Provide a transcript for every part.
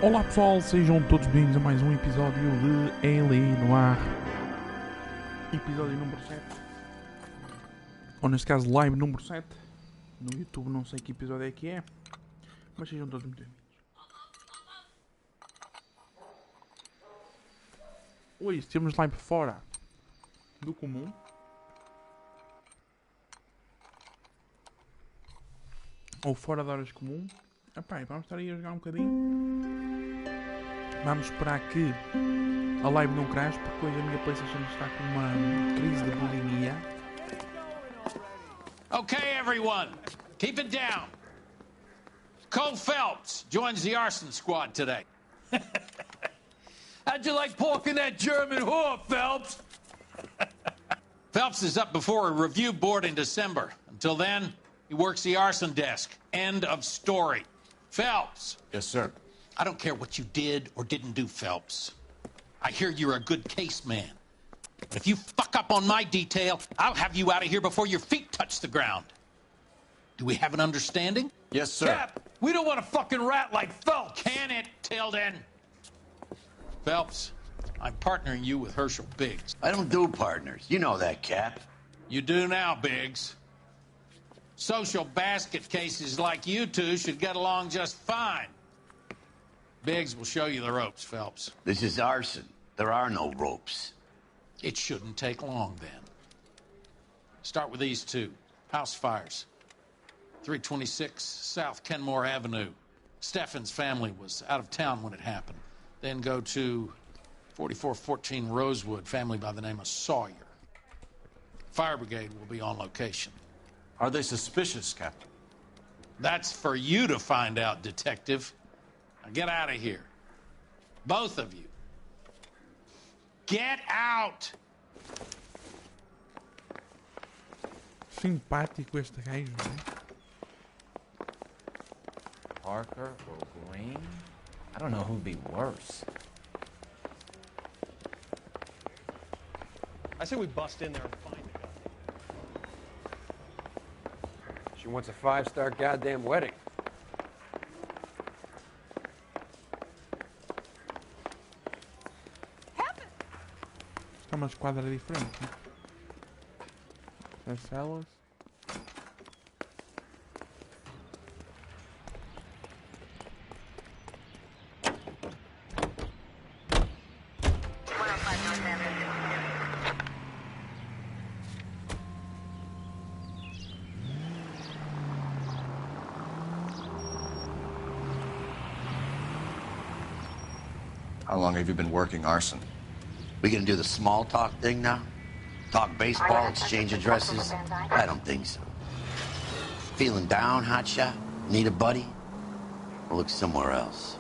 Olá pessoal, sejam todos bem-vindos a mais um episódio de L.A Noire. Episódio número 7. Ou neste caso, live número 7. No YouTube não sei que episódio é que é, mas sejam todos muito bem-vindos. Hoje temos live fora do comum. Ou fora de horas comum. Epá, vamos estar aí a jogar um bocadinho. Vamos esperar que a live não crash, porque hoje a minha PlayStation está com uma crise de bulimia. Okay, everyone, keep it down. Cole Phelps joins the arson squad today. How'd you like porking that German whore, Phelps? Phelps is up before a review board in December. Until then, he works the arson desk. End of story. Phelps. Yes, sir. I don't care what you did or didn't do, Phelps. I hear you're a good case man. But if you fuck up on my detail, I'll have you out of here before your feet touch the ground. Do we have an understanding? Yes, sir. Cap, we don't want a fucking rat like Phelps. Can it, Tilden? Phelps, I'm partnering you with Herschel Biggs. I don't do partners. You know that, Cap. You do now, Biggs. Social basket cases like you two should get along just fine. Biggs will show you the ropes, Phelps. This is arson. There are no ropes. It shouldn't take long, then. Start with these two. House fires. 326 South Kenmore Avenue. Steffen's family was out of town when it happened. Then go to 4414 Rosewood, family by the name of Sawyer. Fire brigade will be on location. Are they suspicious, Captain? That's for you to find out, Detective. Now get out of here. Both of you. Get out! Simpático este gajo, não é? Parker or Green? I don't know who'd be worse. I say we bust in there and find the guy. She wants a 5-star goddamn wedding. Está uma esquadra diferente, né? As celas. How long have you been working arson? We gonna do the small talk thing now? Talk baseball, exchange addresses? I don't think so. Feeling down, hotshot? Need a buddy? Or look somewhere else?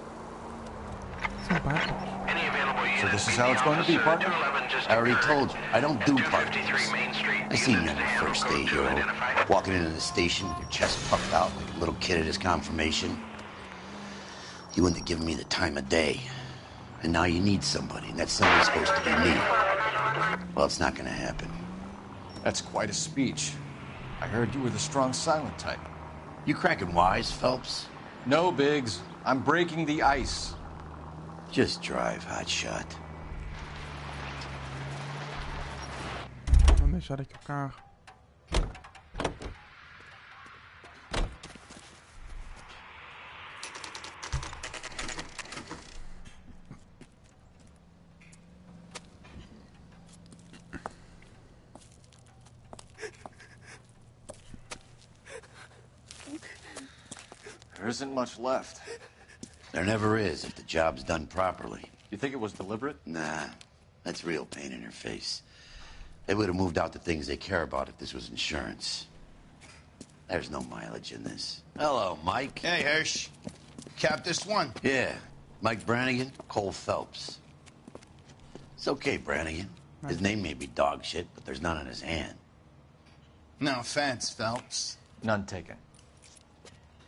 Simpático. So this is how it's going to be, partner? I already told you, I don't do partners. I seen you on your first day, hero. Walking into the station with your chest puffed out like a little kid at his confirmation. You wouldn't have given me the time of day. And now you need somebody, and that somebody's supposed to be me. Well, it's not gonna happen. That's quite a speech. I heard you were the strong silent type. You cracking wise, Phelps? No, Biggs. I'm breaking the ice. Just drive, hotshot. Vamos deixar aqui o carro. There isn't much left. There never is if the job's done properly. You think it was deliberate? Nah, that's real pain in her face. They would have moved out the things they care about if this was insurance. There's no mileage in this. Hello, Mike. Hey, Hirsch. Cap this one. Yeah, Mike Brannigan, Cole Phelps. It's okay, Brannigan. His name may be dog shit, but there's none on his hand. No offense, Phelps. None taken.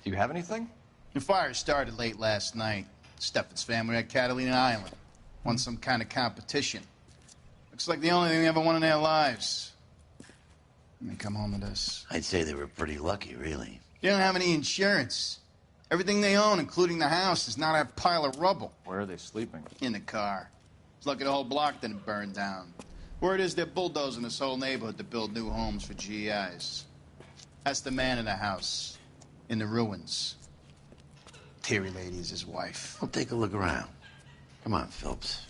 Do you have anything? The fire started late last night. Steffen's family at Catalina Island. Won some kind of competition. Looks like the only thing they ever won in their lives. And they come home to this. I'd say they were pretty lucky, really. You don't have any insurance. Everything they own, including the house, is not a pile of rubble. Where are they sleeping? In the car. It's lucky the whole block didn't burn down. Word is they're bulldozing this whole neighborhood to build new homes for GIs. That's the man in the house, in the ruins. Terry lady is his wife. I'll take a look around. Come on, Phelps.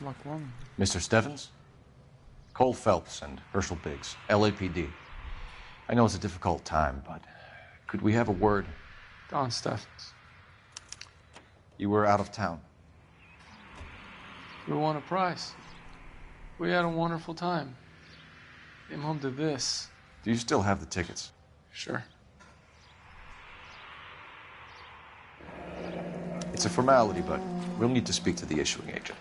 Like one. Mr. Steffens? Cole Phelps and Herschel Biggs, LAPD. I know it's a difficult time, but could we have a word? Don Steffens. You were out of town. We won a prize. We had a wonderful time. Came home to this. Do you still have the tickets? Sure. It's a formality, but we'll need to speak to the issuing agent.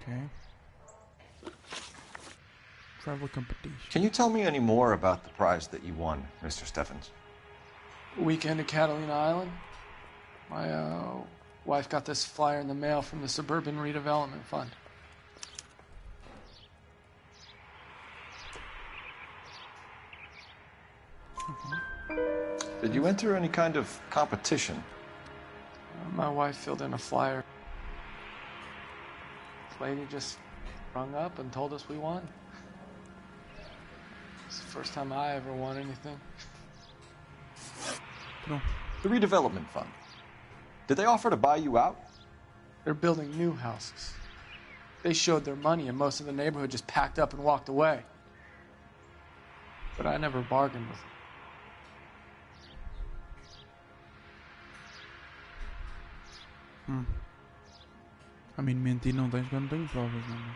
Okay. Travel competition. Can you tell me any more about the prize that you won, Mr. Steffens? Weekend at Catalina Island. My wife got this flyer in the mail from the Suburban Redevelopment Fund. Did you enter any kind of competition? My wife filled in a flyer. This lady just rung up and told us we won. It's the first time I ever won anything. No. The redevelopment fund. Did they offer to buy you out? They're building new houses. They showed their money and most of the neighborhood just packed up and walked away. But I never bargained with them. I mean, mentir não tens quando tenho provas, não.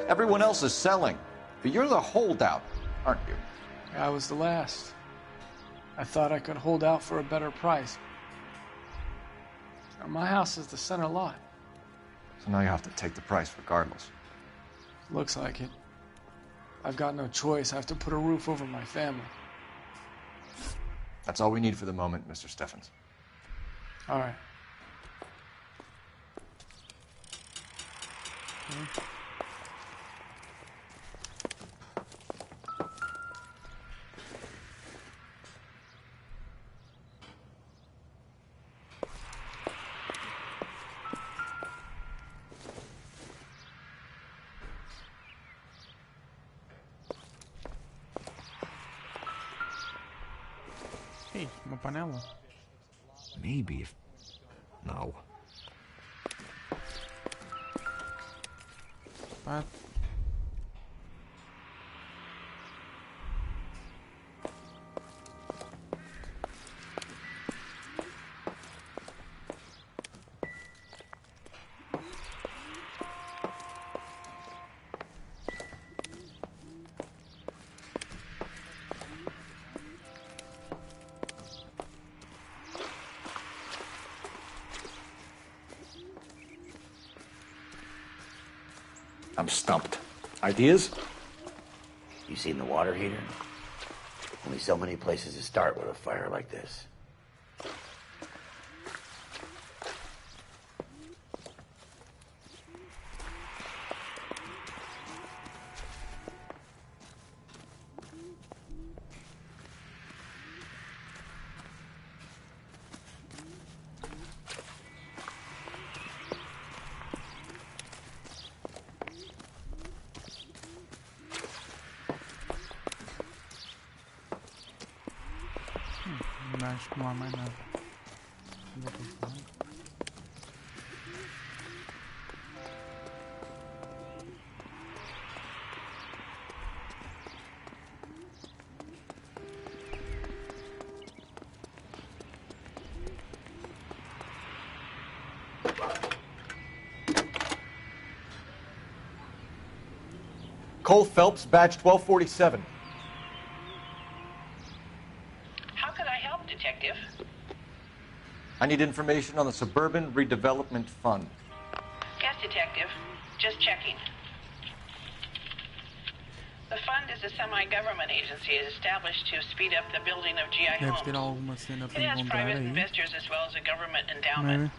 Everyone else is selling, but you're the holdout, aren't you? I was the last. I thought I could hold out for a better price. Now, my house is the center lot. So now you have to take the price regardless. Looks like it. I've got no choice. I have to put a roof over my family. That's all we need for the moment, Mr. Steffens. All right. Hey, uma panela. Maybe if... No. Pá. I'm stumped. Ideas? You seen the water heater? Only so many places to start with a fire like this. Acho que não há mais nada. Cole Phelps, badge 1247. How could I help, Detective? I need information on the Suburban Redevelopment Fund. Yes, Detective. Just checking. The fund is a semi-government agency established to speed up the building of GI Deves ter homes. alguma cena It para has encontrar private aí. investors as well as a government endowment. Maybe.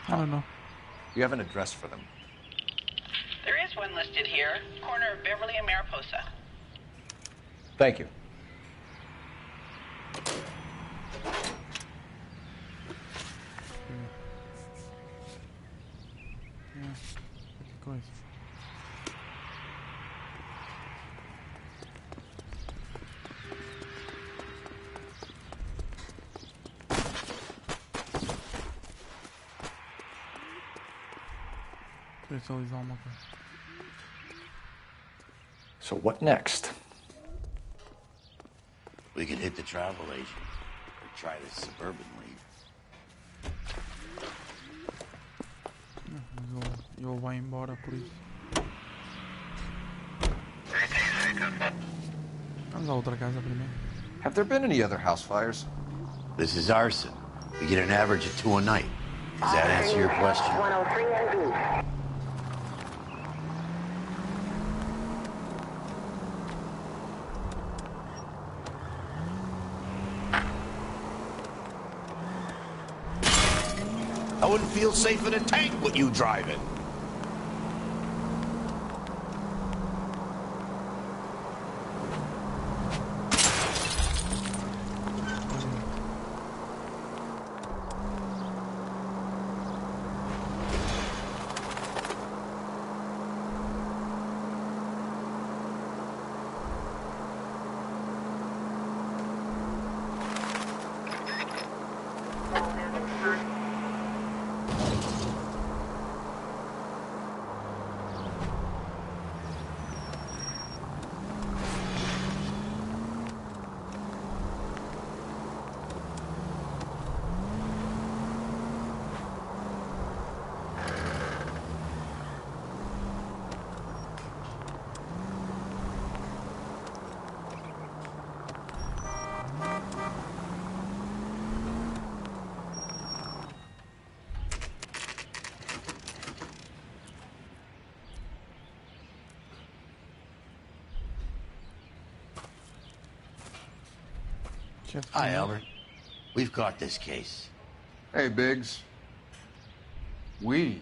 I don't know. you have an address for them? There is one listed here, corner of Beverly and Mariposa. Thank you. Que coisa. Visualizar uma coisa. So what next? We could hit the travel agent or try the suburban lead. Mas ele vai embora por isso. Vamos à outra casa primeiro. Have there been any other house fires? This is arson. We get an average of 2 a night. Does that answer your question? 103 NB. I wouldn't feel safe in a tank with you driving. Hi, Albert. We've caught this case. Hey, Biggs. We?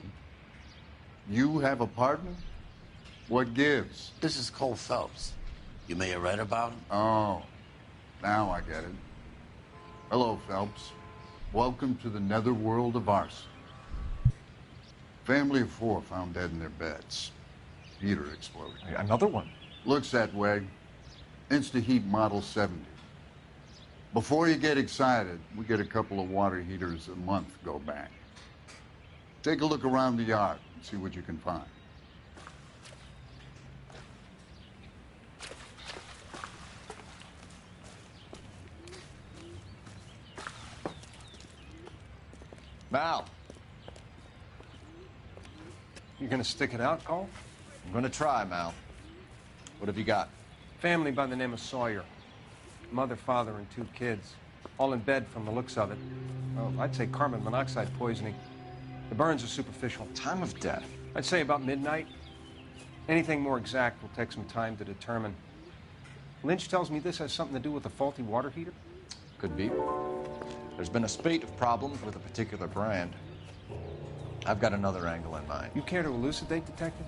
You have a partner? What gives? This is Cole Phelps. You may have read about him. Oh, now I get it. Hello, Phelps. Welcome to the netherworld of arson. Family of 4 found dead in their beds. Heater exploded. Another one? Looks that way. Insta-Heat Model 70. Before you get excited, we get a couple of water heaters a month go back. Take a look around the yard and see what you can find. Mal, You gonna stick it out, Cole? I'm gonna try, Mal. What have you got? Family by the name of Sawyer. Mother, father, and 2 kids. All in bed from the looks of it. Well, I'd say carbon monoxide poisoning. The burns are superficial. Time of death? I'd say about midnight. Anything more exact will take some time to determine. Lynch tells me this has something to do with a faulty water heater? Could be. There's been a spate of problems with a particular brand. I've got another angle in mind. You care to elucidate, Detective?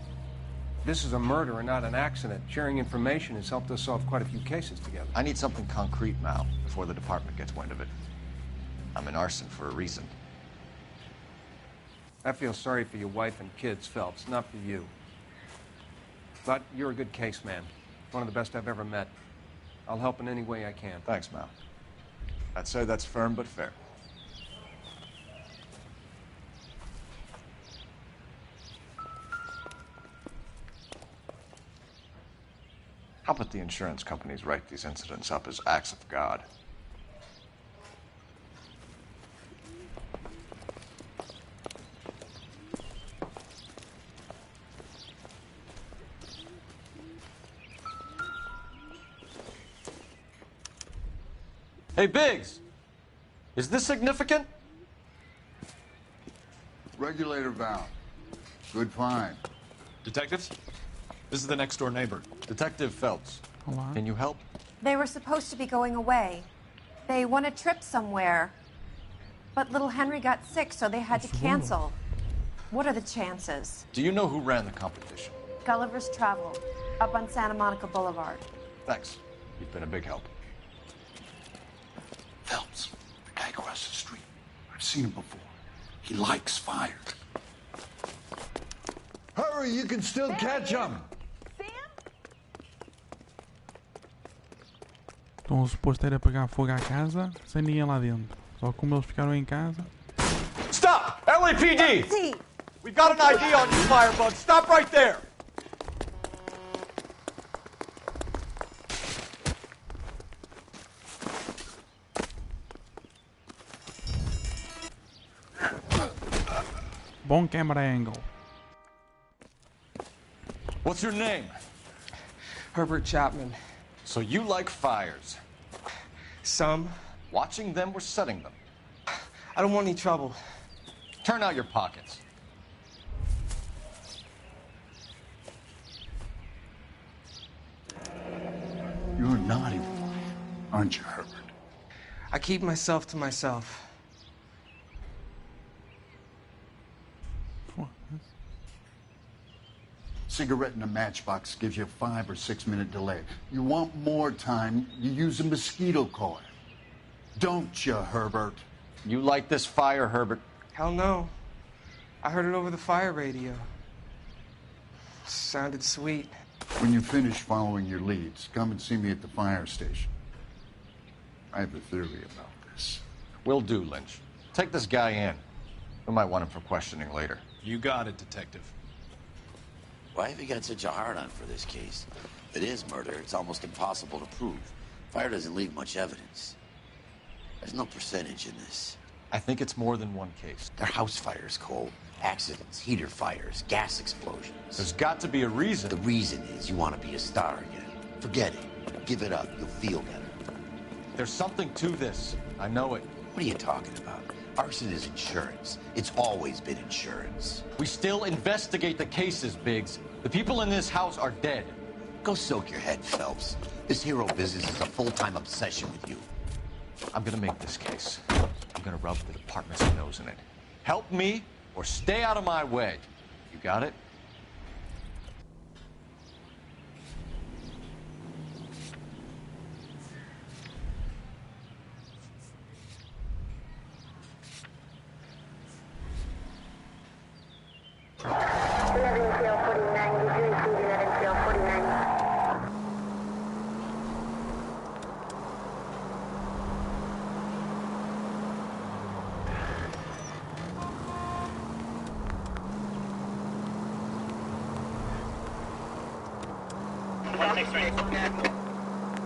This is a murder and not an accident. Sharing information has helped us solve quite a few cases together. I need something concrete, Mal, before the department gets wind of it. I'm in arson for a reason. I feel sorry for your wife and kids, Phelps, not for you. But you're a good case man. One of the best I've ever met. I'll help in any way I can. Thanks, Mal. I'd say that's firm but fair. How about the insurance companies write these incidents up as acts of God? Hey, Biggs! Is this significant? Regulator valve. Good find. Detectives? This is the next door neighbor. Detective Phelps. Hello? Can you help? They were supposed to be going away. They won a trip somewhere. But little Henry got sick, so they had to cancel. What are the chances? Do you know who ran the competition? Gulliver's Travel, up on Santa Monica Boulevard. Thanks. You've been a big help. Phelps, the guy across the street. I've seen him before. He likes fire. Hurry, you can still catch him. Então o suposto era pegar fogo à casa sem ninguém lá dentro. Só que como eles ficaram em casa. Stop! LAPD! We've got an ID on you, Firebug. Stop right there! Bom camera angle. What's your name? Herbert Chapman. So you like fires? Some. Watching them or setting them? I don't want any trouble. Turn out your pockets. You're a naughty boy, aren't you, Herbert? I keep myself to myself. Cigarette in a matchbox gives you a 5 or 6 minute delay. You want more time, you use a mosquito coil. Don't you, Herbert? You like this fire, Herbert? Hell no. I heard it over the fire radio. Sounded sweet. When you finish following your leads, come and see me at the fire station. I have a theory about this. Will do, Lynch. Take this guy in. We might want him for questioning later. You got it, Detective. Why have you got such a hard-on for this case? If it is murder, it's almost impossible to prove. Fire doesn't leave much evidence. There's no percentage in this. I think it's more than one case. They're house fires, Cole. Accidents, heater fires, gas explosions. There's got to be a reason. The reason is you want to be a star again. Forget it. Give it up. You'll feel better. There's something to this. I know it. What are you talking about? Arson is insurance. It's always been insurance. We still investigate the cases, Biggs. The people in this house are dead. Go soak your head, Phelps. This hero business is a full-time obsession with you. I'm gonna make this case. I'm gonna rub the department's nose in it. Help me or stay out of my way. You got it?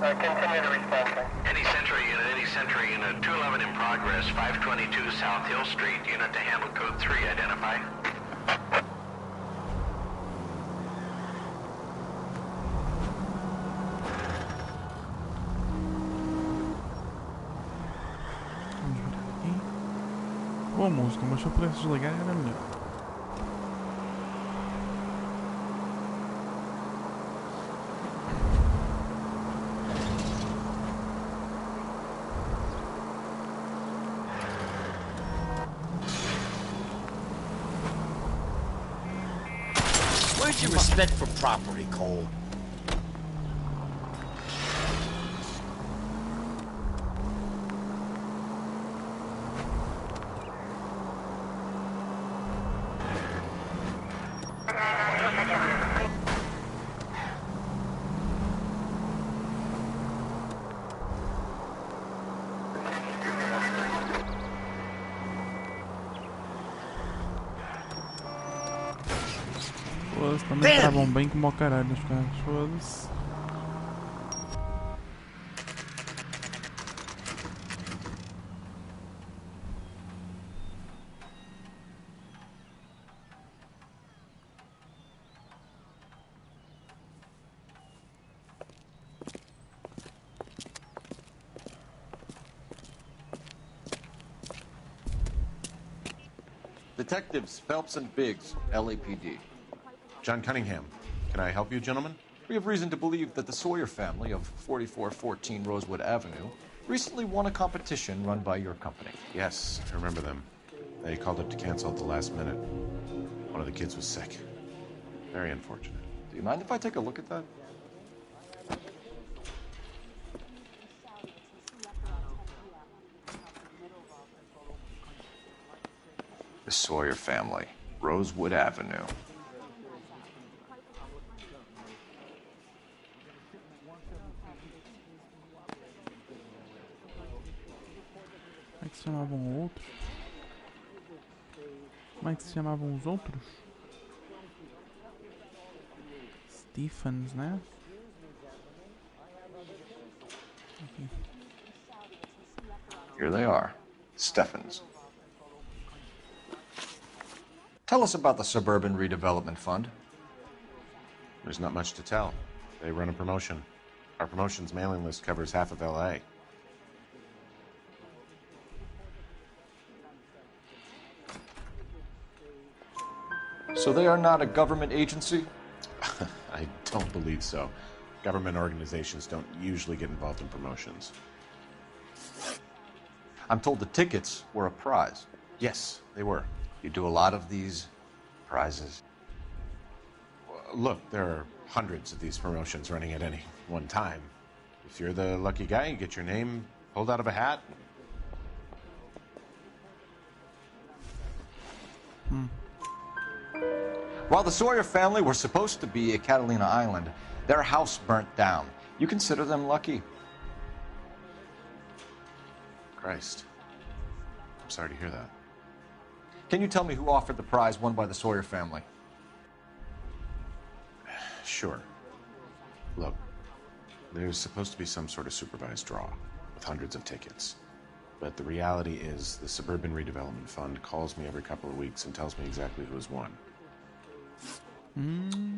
Continue to respond. Any Sentry unit, 211 in progress, 522 South Hill Street, unit to handle code 3, identify. Boa música, mas se eu pudesse desligar era melhor. Where's your respect for property, Cole? Foda-se, também estavam bem como ao caralho os caras, foda-se. Detectives Phelps and Biggs, LAPD. John Cunningham. Can I help you, gentlemen? We have reason to believe that the Sawyer family of 4414 Rosewood Avenue recently won a competition run by your company. Yes, I remember them. They called up to cancel at the last minute. One of the kids was sick. Very unfortunate. Do you mind if I take a look at that? The Sawyer family, Rosewood Avenue. Como é que se chamavam outros? Como é que se chamavam os outros? Stephens, né? Aqui. Here they are, Stephens. Tell us about the Suburban Redevelopment Fund. There's not much to tell. They run a promotion. Our promotions mailing list covers half of L.A. So they are not a government agency? I don't believe so. Government organizations don't usually get involved in promotions. I'm told the tickets were a prize. Yes, they were. You do a lot of these prizes. Look, there are hundreds of these promotions running at any one time. If you're the lucky guy, you get your name pulled out of a hat. While the Sawyer family were supposed to be at Catalina Island, their house burnt down. You consider them lucky? Christ. I'm sorry to hear that. Can you tell me who offered the prize won by the Sawyer family? Sure. Look, there's supposed to be some sort of supervised draw with hundreds of tickets. But the reality is the Suburban Redevelopment Fund calls me every couple of weeks and tells me exactly who has won.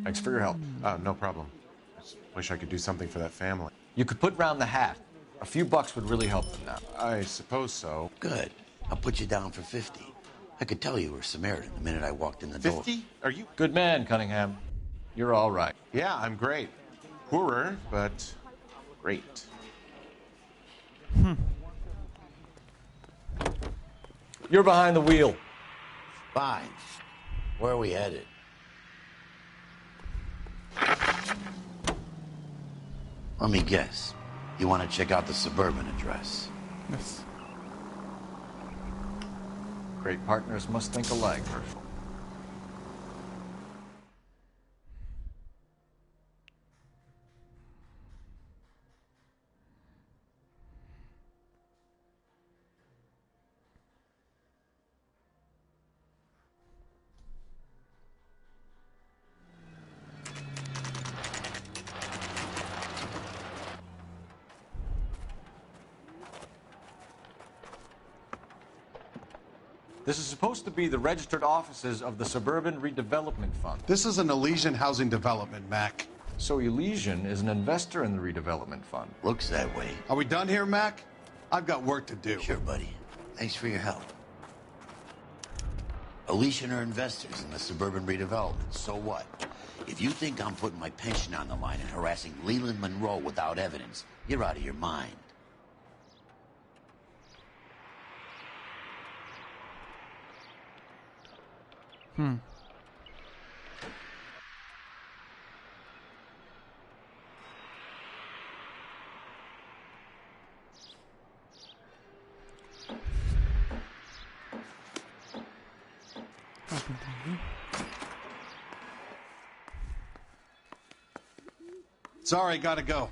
Thanks for your help. No problem. I just wish I could do something for that family. You could put round the hat. A few bucks would really help them now. I suppose so. Good. I'll put you down for 50. I could tell you were Samaritan the minute I walked in the door. 50? Are you? Good man, Cunningham. You're all right. Yeah, I'm great. Poorer, but great. You're behind the wheel. Fine. Where are we headed? Let me guess. You want to check out the Suburban address? Yes. Great partners must think alike. This is supposed to be the registered offices of the Suburban Redevelopment Fund. This is an Elysian housing development, Mac. So Elysian is an investor in the redevelopment fund. Looks that way. Are we done here, Mac? I've got work to do. Sure, buddy. Thanks for your help. Elysian are investors in the Suburban Redevelopment. So what? If you think I'm putting my pension on the line and harassing Leland Monroe without evidence, you're out of your mind. Sorry, gotta go.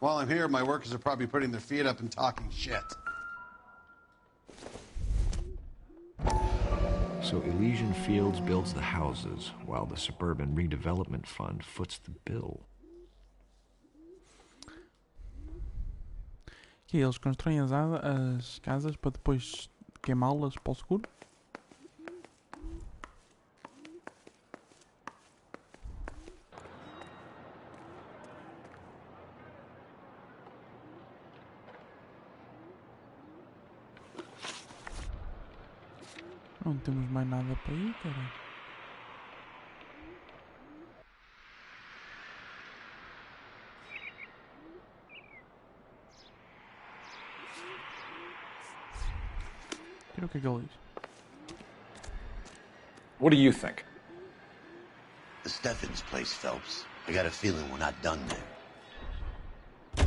While I'm here, my workers are probably putting their feet up and talking shit. So Elysian Fields builds the houses, while the Suburban Redevelopment Fund foots the bill. Que eles constroem as casas para depois queimá-las para o seguro? Não temos mais nada para ir, cara. Quero o que é que ele diz. What do you think? The Steffens place, Phelps. I got a feeling we're not done there.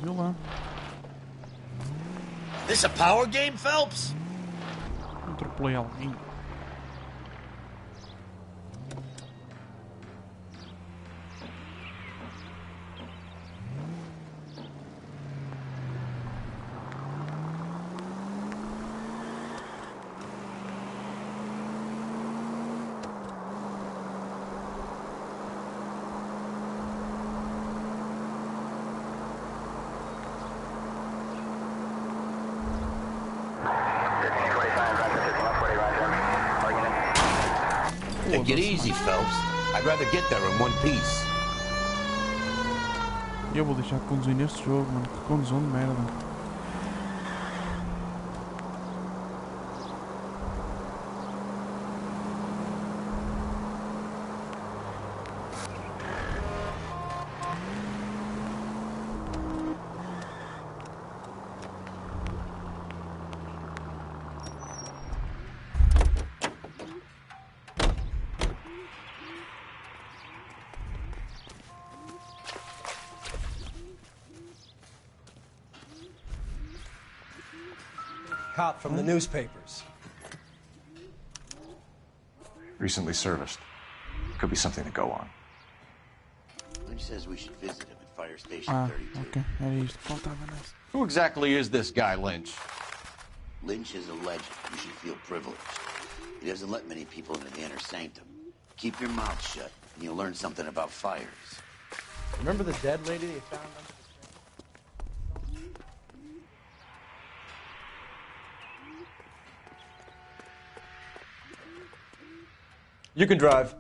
Viu lá. This a power game, Phelps? Atropelei alguém. Take it easy, Phelps. I'd rather get there in one piece. Eu vou deixar de conduzir neste jogo, mano. Que condução de merda. Cop from the newspapers. Recently serviced. Could be something to go on. Lynch says we should visit him at Fire Station 32. Ok. Era isto que faltava nessa. Who exactly is this guy, Lynch? Lynch is a legend. You should feel privileged. He doesn't let many people into the inner sanctum. Keep your mouth shut, and you'll learn something about fires. Remember the dead lady they found under the train? You can drive.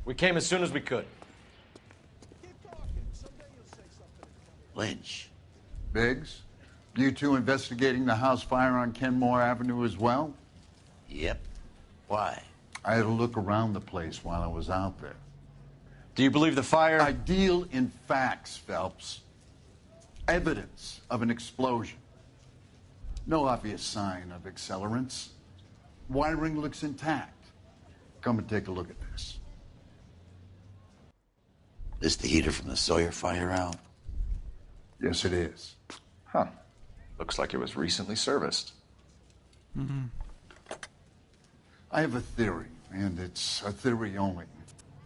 We came as soon as we could. Lynch. Biggs, you two investigating the house fire on Kenmore Avenue as well? Yep. Why? I had a look around the place while I was out there. Do you believe the fire? I deal in facts, Phelps. Evidence of an explosion. No obvious sign of accelerants. Wiring looks intact. Come and take a look at this. This the heater from the Sawyer fire out? Yes, it is. Huh. Looks like it was recently serviced. Mm-hmm. I have a theory, and it's a theory only.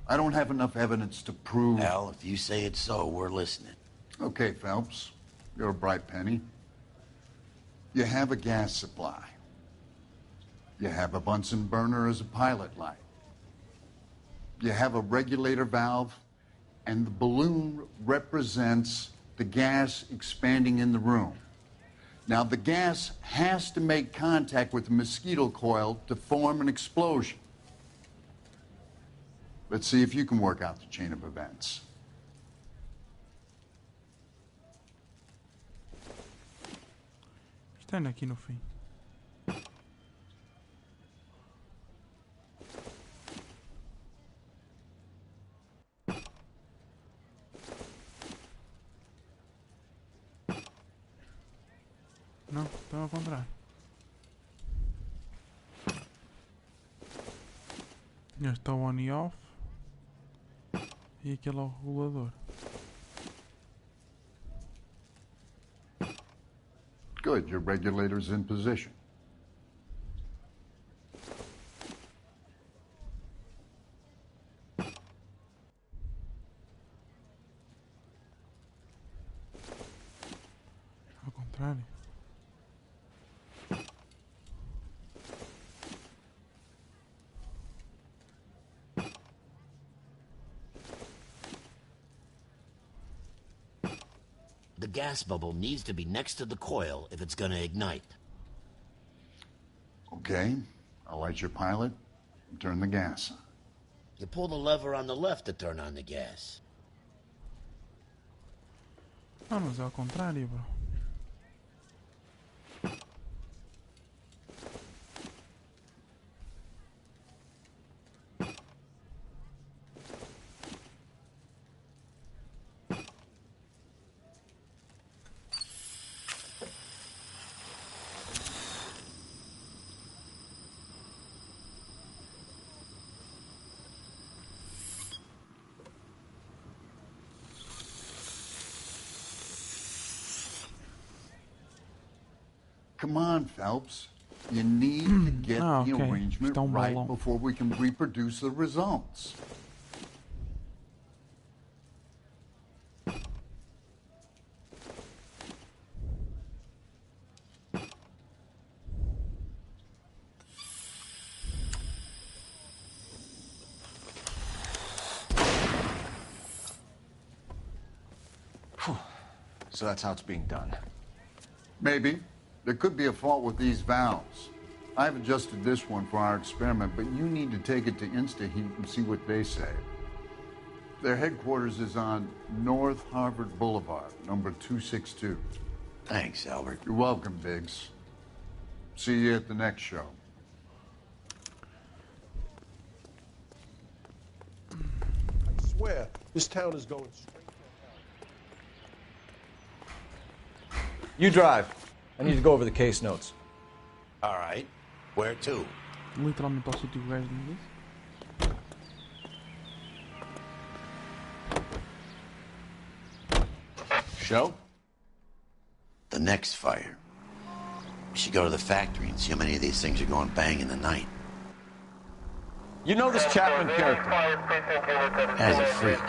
I don't have enough evidence to prove... Al, if you say it's so, we're listening. Okay, Phelps. You're a bright penny. You have a gas supply. You have a Bunsen burner as a pilot light. You have a regulator valve, and the balloon represents the gas expanding in the room. Now, the gas has to make contact with the mosquito coil to form an explosion. Let's see if you can work out the chain of events. Está aqui no fim. Não, então ao contrário. Este está o on e off. E aquele é o regulador. Good, your regulator's in position. Ao contrário. The gas bubble needs to be next to the coil if it's gonna ignite. Ok, Okay, I'll light your pilot and turn the gas on. You pull the lever on the left to turn on the gas. Ah, mas é ao contrário, bro. Come on, Phelps. You need to get the arrangement right before we can reproduce the results. So that's how it's being done. Maybe. There could be a fault with these valves. I've adjusted this one for our experiment, but you need to take it to InstaHeat and see what they say. Their headquarters is on North Harvard Boulevard, number 262. Thanks, Albert. You're welcome, Biggs. See you at the next show. I swear, this town is going straight. You drive. I need to go over the case notes. All right. Where to? Literalmente ao sítio que o gajo me disse. Show? The next fire. We should go to the factory and see how many of these things are going bang in the night. You know this Chapman character? As a freak.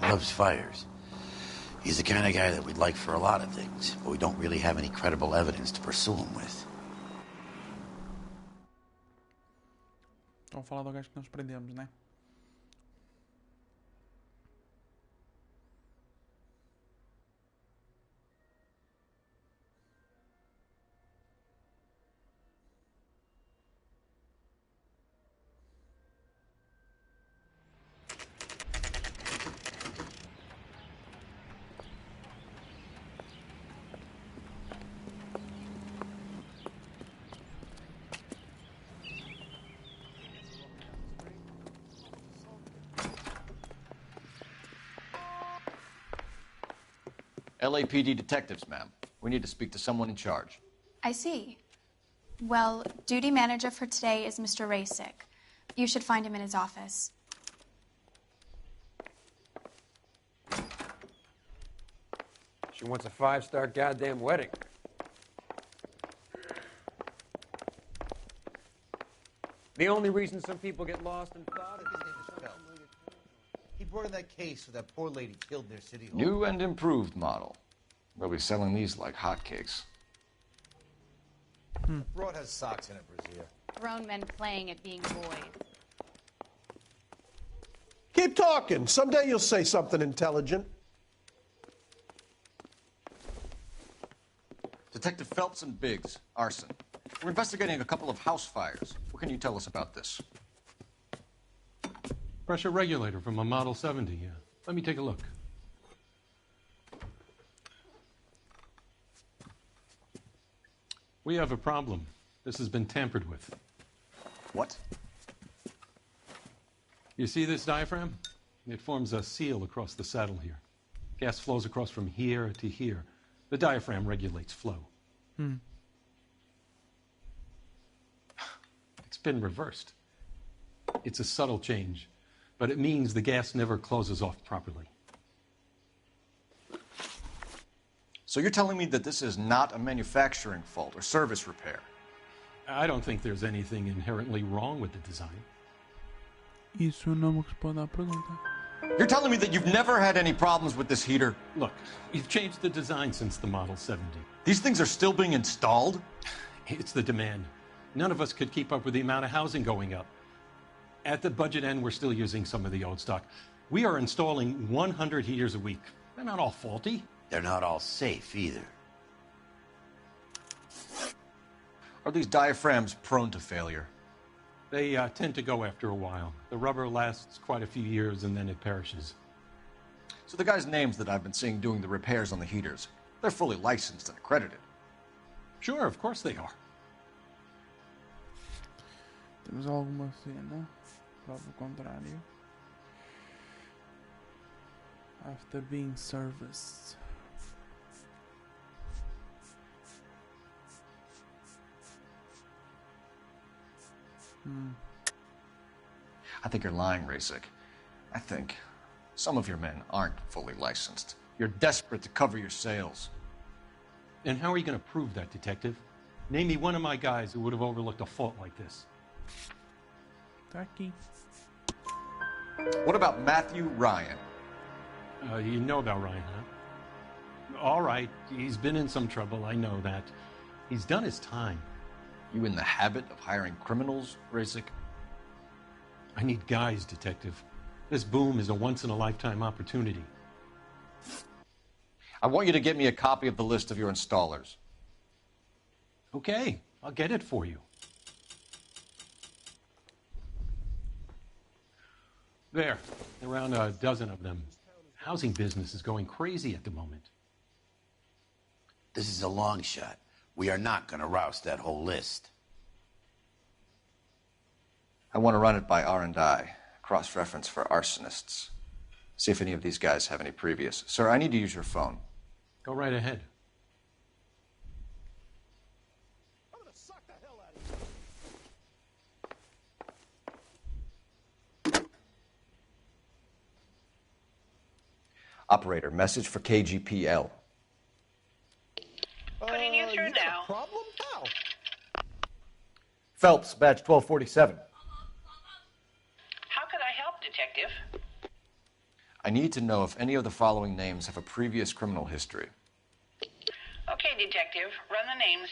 Loves fires. He's the kind of guy that we'd like for a lot of things, but we don't really have any credible evidence to pursue him with. Estão a falar do gajo que nós prendemos, né? LAPD detectives, ma'am. We need to speak to someone in charge. I see. Well, duty manager for today is Mr. Rasick. You should find him in his office. She wants a 5-star goddamn wedding. The only reason some people get lost in thought is... He brought in that case where that poor lady killed their city hall. New and improved model. They'll be selling these like hotcakes. Broad has socks in it, Brazier. Grown men playing at being boys. Keep talking. Someday you'll say something intelligent. Detective Phelps and Biggs, arson. We're investigating a couple of house fires. What can you tell us about this? Pressure regulator from a Model 70, yeah. Let me take a look. We have a problem. This has been tampered with. What? You see this diaphragm? It forms a seal across the saddle here. Gas flows across from here to here. The diaphragm regulates flow. It's been reversed. It's a subtle change, but it means the gas never closes off properly. So you're telling me that this is not a manufacturing fault or service repair? I don't think there's anything inherently wrong with the design. Isso não me responde à pergunta. You're telling me that you've never had any problems with this heater? Look, we've changed the design since the Model 70. These things are still being installed? It's the demand. None of us could keep up with the amount of housing going up. At the budget end, we're still using some of the old stock. We are installing 100 heaters a week. They're not all faulty. They're not all safe either. Are these diaphragms prone to failure? They tend to go after a while. The rubber lasts quite a few years and then it perishes. So the guys' names that I've been seeing doing the repairs on the heaters, they're fully licensed and accredited. Sure, of course they are. Temos alguma cena? Prova o contrário. After being serviced. I think you're lying, Rasik. I think some of your men aren't fully licensed. You're desperate to cover your sales. And how are you going to prove that, Detective? Name me one of my guys who would have overlooked a fault like this. Taki. What about Matthew Ryan? You know about Ryan, huh? All right, he's been in some trouble, I know that. He's done his time. You in the habit of hiring criminals, Rasik? I need guys, Detective. This boom is a once-in-a-lifetime opportunity. I want you to get me a copy of the list of your installers. Okay, I'll get it for you. There, around a dozen of them. Housing business is going crazy at the moment. This is a long shot. We are not going to roust that whole list. I want to run it by R&I, cross-reference for arsonists. See if any of these guys have any previous. Sir, I need to use your phone. Go right ahead. I'm gonna suck the hell out of you. Operator, message for KGPL. Putting you through now. Problem? How? Phelps, badge 1247. How could I help, Detective? I need to know if any of the following names have a previous criminal history. Okay, Detective, run the names.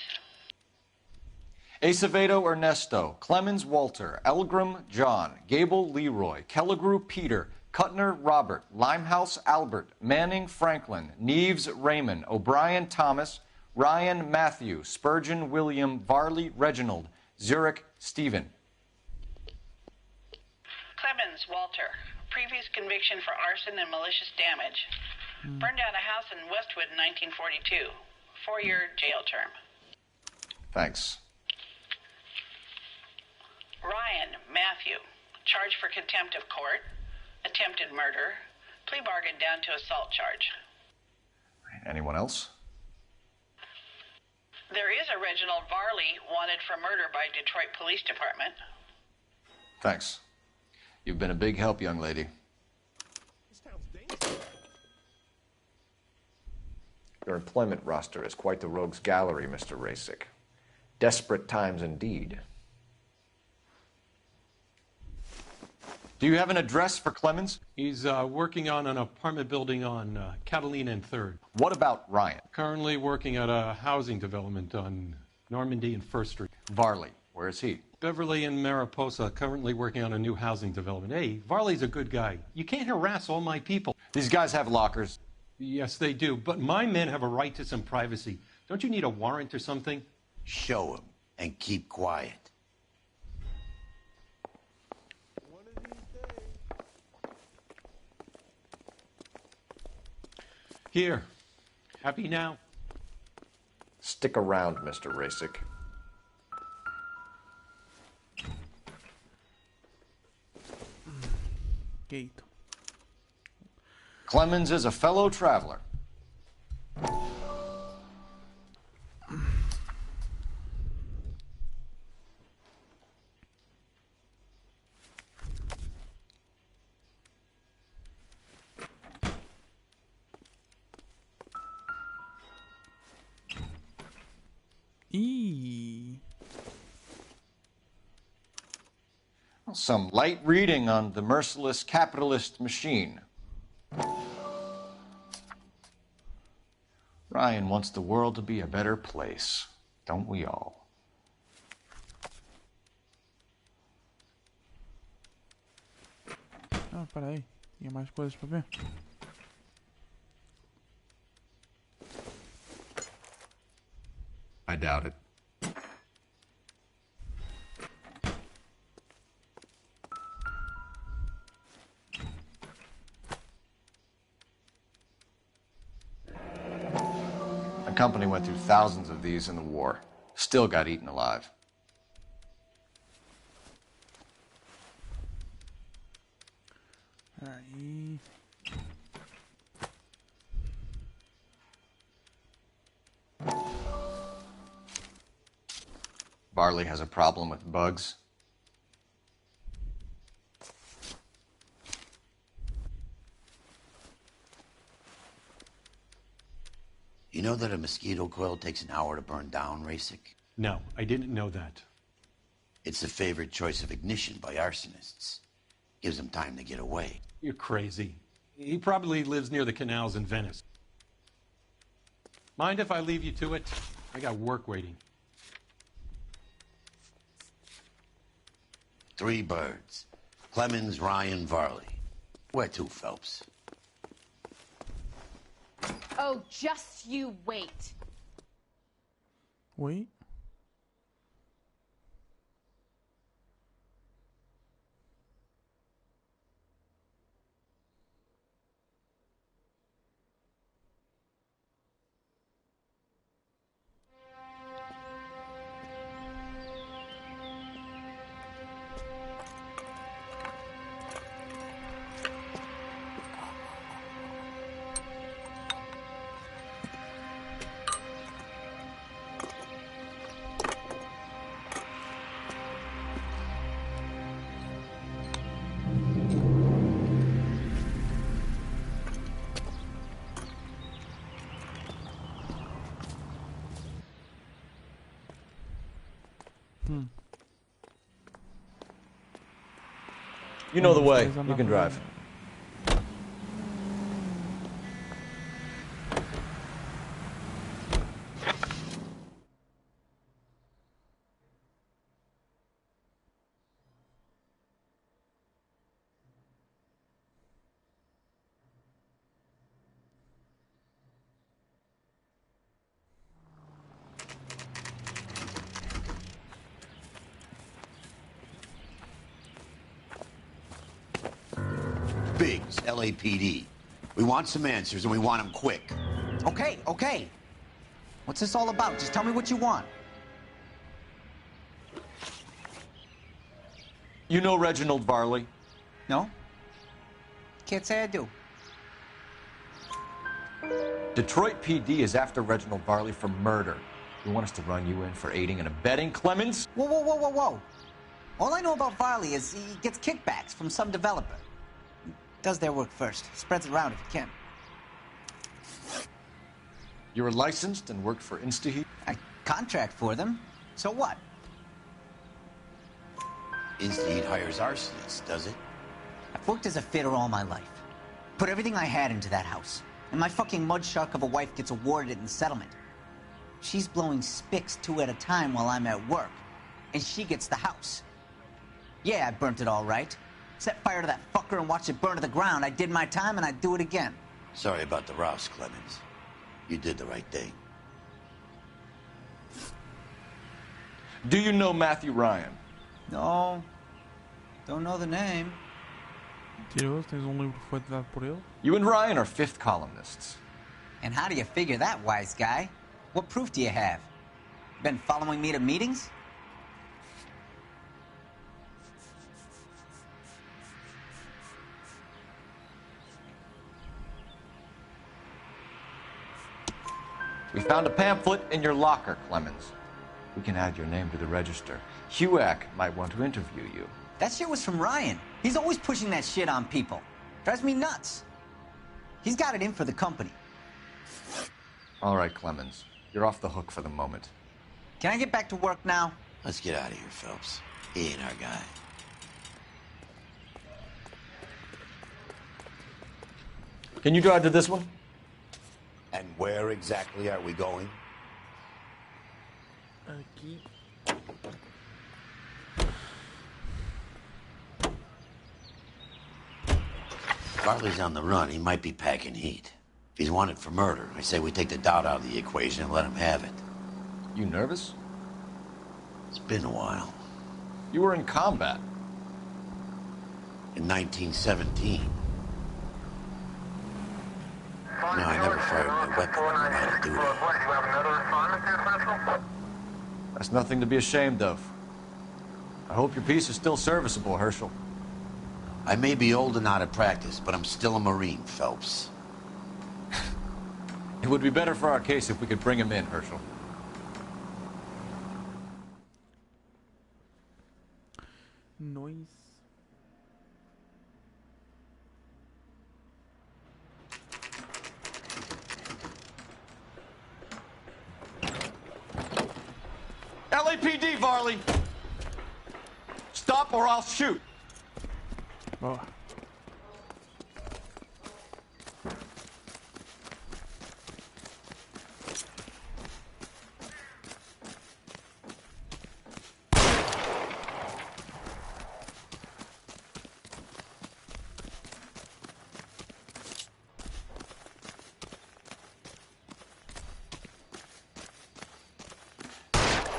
Acevedo Ernesto, Clemens Walter, Elgram John, Gable Leroy, Kelligrew Peter, Kuttner Robert, Limehouse Albert, Manning Franklin, Neves Raymond, O'Brien Thomas, Ryan Matthew, Spurgeon William, Varley Reginald, Zurich Stephen. Clemens Walter. Previous conviction for arson and malicious damage. Burned down a house in Westwood in 1942. 4-year jail term. Thanks. Ryan Matthew. Charged for contempt of court. Attempted murder. Plea bargain down to assault charge. Anyone else? There is a Reginald Varley wanted for murder by Detroit Police Department. Thanks. You've been a big help, young lady. Your employment roster is quite the rogues gallery, Mr. Rasik. Desperate times indeed. Do you have an address for Clemens? He's working on an apartment building on Catalina and 3rd. What about Ryan? Currently working at a housing development on Normandy and 1st Street. Varley, where is he? Beverly and Mariposa, currently working on a new housing development. Hey, Varley's a good guy. You can't harass all my people. These guys have lockers. Yes, they do, but my men have a right to some privacy. Don't you need a warrant or something? Show him and keep quiet. Here. Happy now? Stick around, Mr. Rasik. Gate. Clemens is a fellow traveler. Some light reading on the merciless capitalist machine. Ryan wants the world to be a better place, don't we all? Ah, peraí. Tinha mais coisas para ver. I doubt it. company went through thousands of these in the war. Still got eaten alive. Aí. Barley has a problem with bugs. You know that a mosquito coil takes an hour to burn down, Rasic? No, I didn't know that. It's the favorite choice of ignition by arsonists. Gives them time to get away. You're crazy. He probably lives near the canals in Venice. Mind if I leave you to it? I got work waiting. 3 birds. Clemens, Ryan, Varley. Where to, Phelps? Oh, just you wait. Wait. You know the way. You can drive. Biggs, LAPD. We want some answers, and we want them quick. Okay, okay. What's this all about? Just tell me what you want. You know Reginald Varley? No? Can't say I do. Detroit PD is after Reginald Varley for murder. You want us to run you in for aiding and abetting, Clemens? Whoa, whoa, whoa, whoa, whoa. All I know about Varley is he gets kickbacks from some developer. Does their work first. Spreads it around if he can. You were licensed and worked for InstaHeat? I contract for them. So what? InstaHeat hires arsonists, does it? I've worked as a fitter all my life. Put everything I had into that house. And my fucking mud shark of a wife gets awarded it in settlement. She's blowing spics 2 at a time while I'm at work. And she gets the house. Yeah, I burnt it all right. Set fire to that fucker and watch it burn to the ground. I did my time and I'd do it again. Sorry about the rouse, Clemens. You did the right thing. Do you know Matthew Ryan? No. Don't know the name. Mentiroso, tens livro que foi dado por ele? You and Ryan are 5th columnists. And how do you figure that, wise guy? What proof do you have? Been following me to meetings? We found a pamphlet in your locker, Clemens. We can add your name to the register. HUAC might want to interview you. That shit was from Ryan. He's always pushing that shit on people. Drives me nuts. He's got it in for the company. All right, Clemens. You're off the hook for the moment. Can I get back to work now? Let's get out of here, Phelps. He ain't our guy. Can you drive to this one? And where exactly are we going? Aqui. Varley's on the run. He might be packing heat. If he's wanted for murder, I say we take the doubt out of the equation and let him have it. You nervous? It's been a while. You were in combat. In 1917. No, I never fired my weapon on the line of duty. That's nothing to be ashamed of. I hope your piece is still serviceable, Herschel. I may be old and out of practice, but I'm still a Marine, Phelps. It would be better for our case if we could bring him in, Herschel. Noise. LAPD, Varley! Stop or I'll shoot! Oh.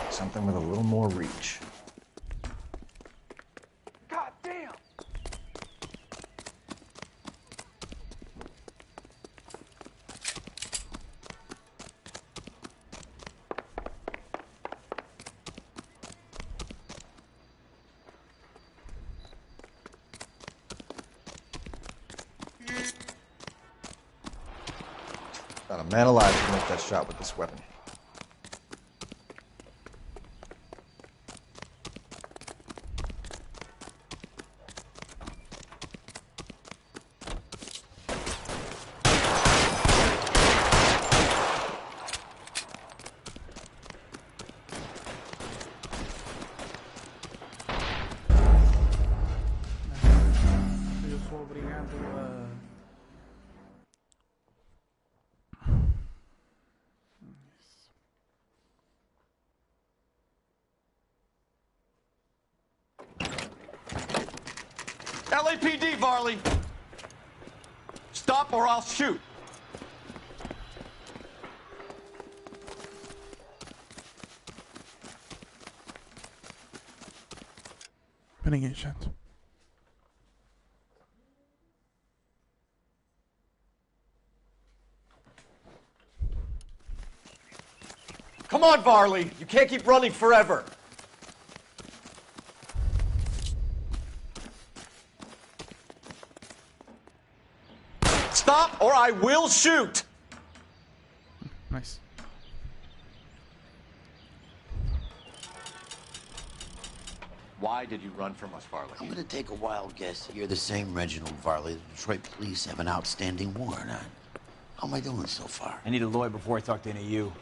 Something with a little more reach. God damn! Not a man alive can make that shot with this weapon. Eu sou obrigado a. LAPD, Varley! Stop or I'll shoot! Para ninguém, chato. Come on, Varley! You can't keep running forever! Stop or I will shoot! Nice. Why did you run from us, Varley? I'm gonna take a wild guess. You're the same Reginald Varley the Detroit police have an outstanding warrant on. How am I doing so far? I need a lawyer before I talk to any of you.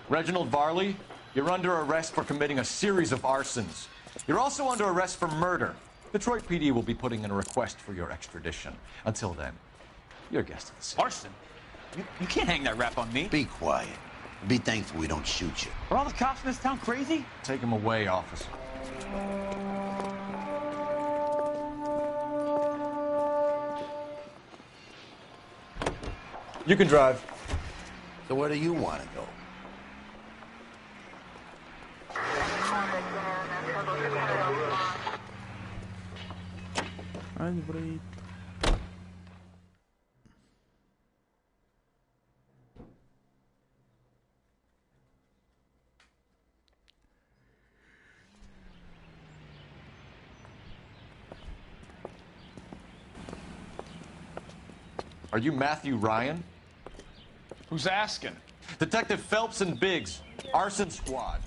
Reginald Varley, you're under arrest for committing a series of arsons. You're also under arrest for murder. Detroit PD will be putting in a request for your extradition. Until then, you're a guest of the city. Arson? You can't hang that rap on me. Be quiet. Be thankful we don't shoot you. Are all the cops in this town crazy? Take him away, officer. You can drive. So where do you want to go? Ai, livrei. Are you Matthew Ryan? Who's asking? Detective Phelps and Biggs, Arson Squad.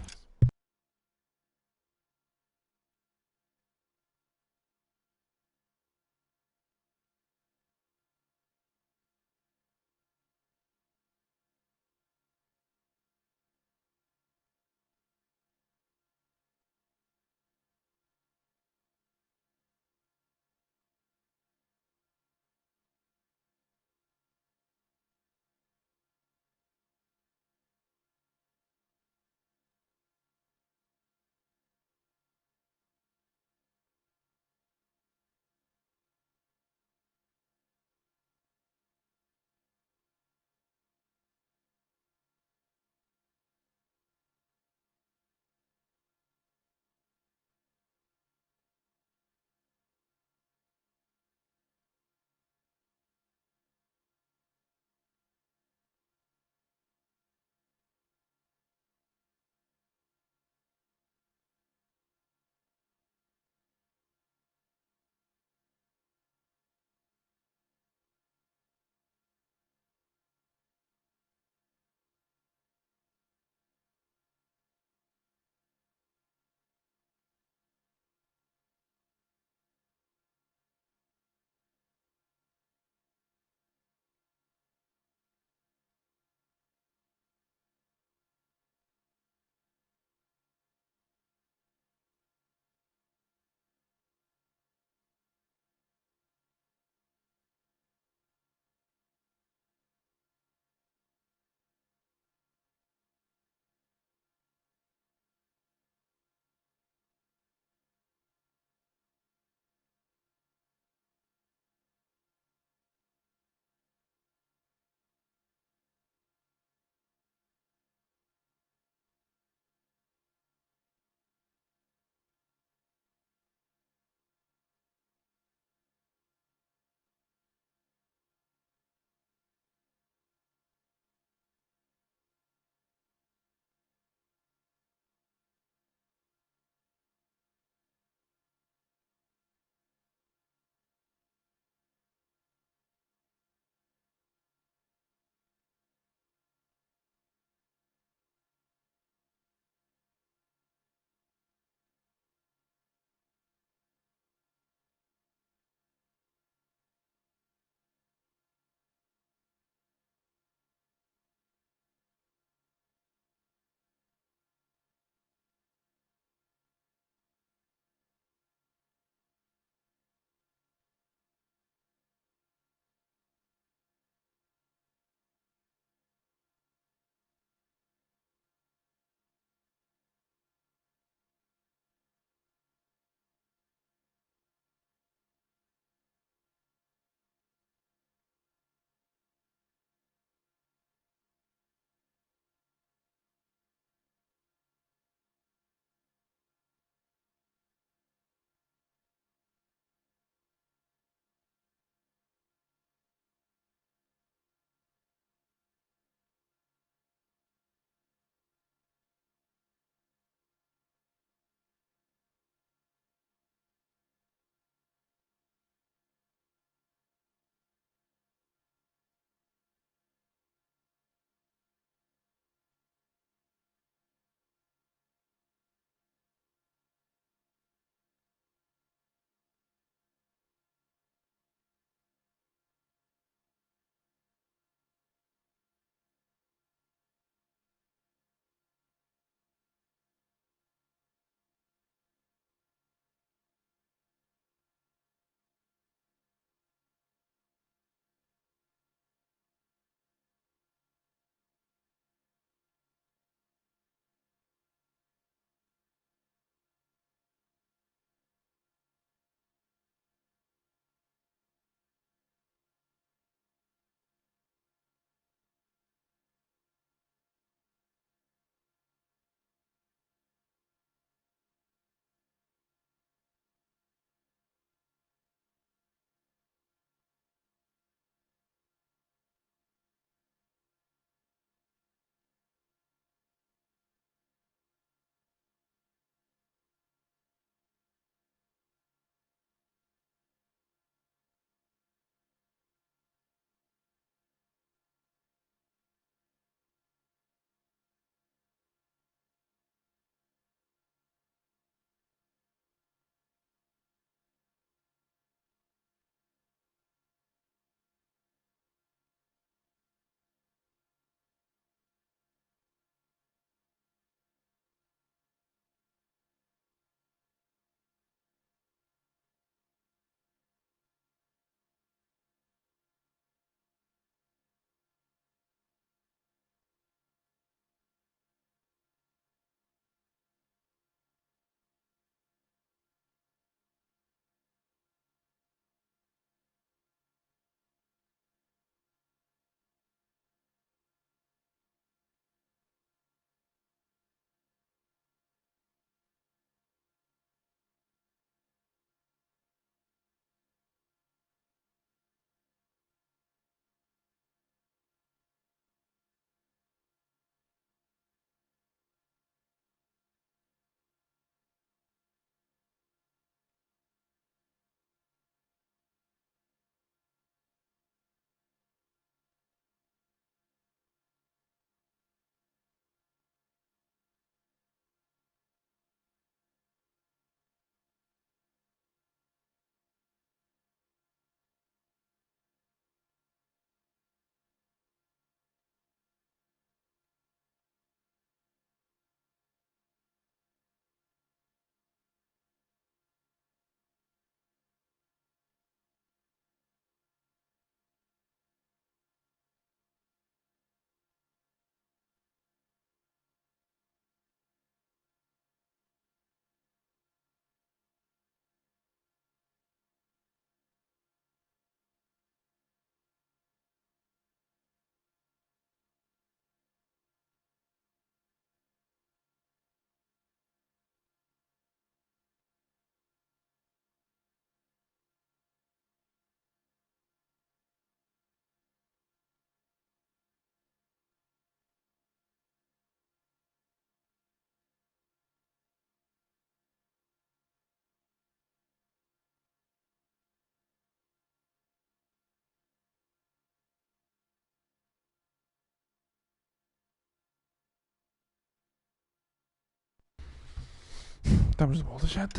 Estamos de volta, chat.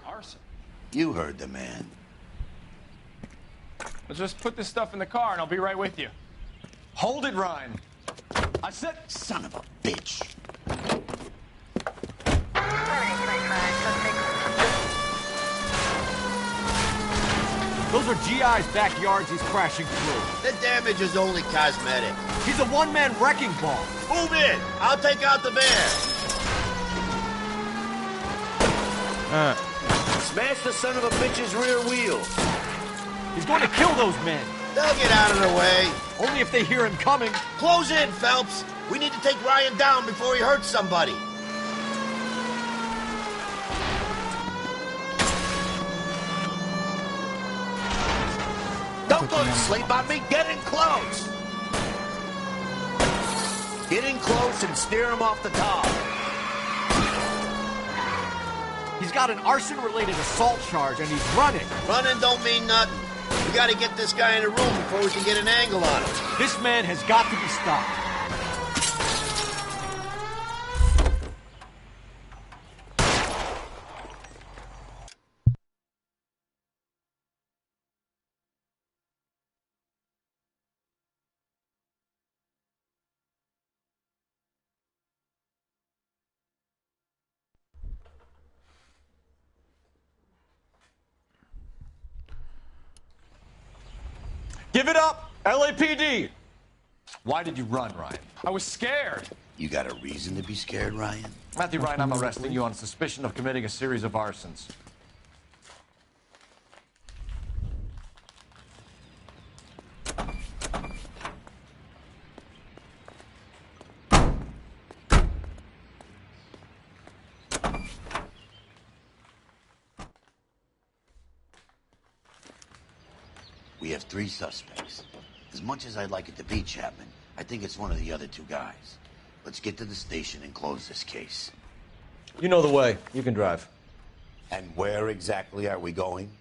Arson. You heard the man. Let's just put this stuff in the car and I'll be right with you. Hold it, Ryan. I said, son of a bitch. Those are GI's backyards he's crashing through. The damage is only cosmetic. He's a one-man wrecking ball. Move in. I'll take out the van. Smash the son of a bitch's rear wheels. He's going to kill those men. They'll get out of the way. Only if they hear him coming. Close in, Phelps. We need to take Ryan down before he hurts somebody. Don't go to sleep on me. Get in close. Get in close and steer him off the top. He's got an arson-related assault charge, and he's running. Running don't mean nothing. We gotta get this guy in a room before we can get an angle on him. This man has got to be stopped. give it up, LAPD. Why did you run, Ryan? I was scared. You got a reason to be scared, Ryan? Matthew Ryan, I'm arresting you on suspicion of committing a series of arsons. We have 3 suspects. As much as I'd like it to be Chapman, I think it's one of the other 2 guys. Let's get to the station and close this case. You know the way. You can drive. And where exactly are we going?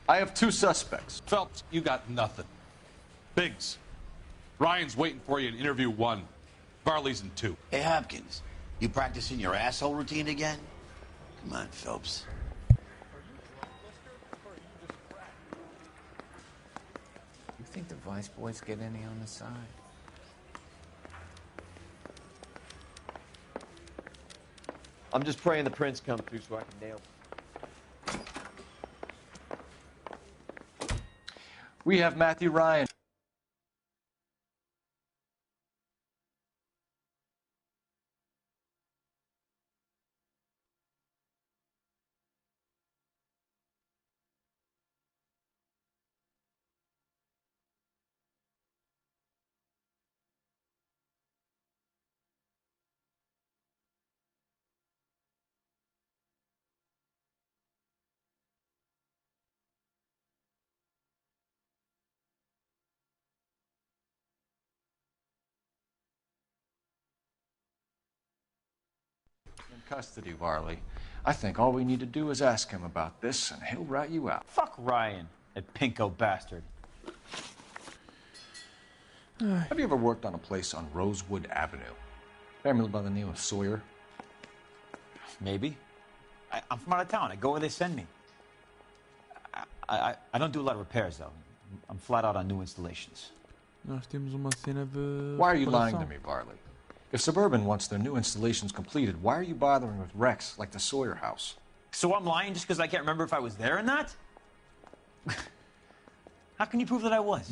I have 2 suspects. Phelps, you got nothing. Biggs, Ryan's waiting for you in interview 1. Varley's in 2. Hey, Hopkins, you practicing your asshole routine again? Come on, Phelps. You think the Vice boys get any on the side? I'm just praying the prints come through so I can nail them. We have Matthew Ryan. In custody, Varley. I think all we need to do is ask him about this, and he'll rat you out. Fuck Ryan, that pinko bastard. Have you ever worked on a place on Rosewood Avenue? Family by the name of Sawyer? Maybe. I'm from out of town. I go where they send me. I don't do a lot of repairs, though. I'm flat out on new installations. Nós temos uma cena de... Why are you lying to me, Varley? If Suburban wants their new installations completed, why are you bothering with wrecks like the Sawyer house? So I'm lying just because I can't remember if I was there or not? How can you prove that I was?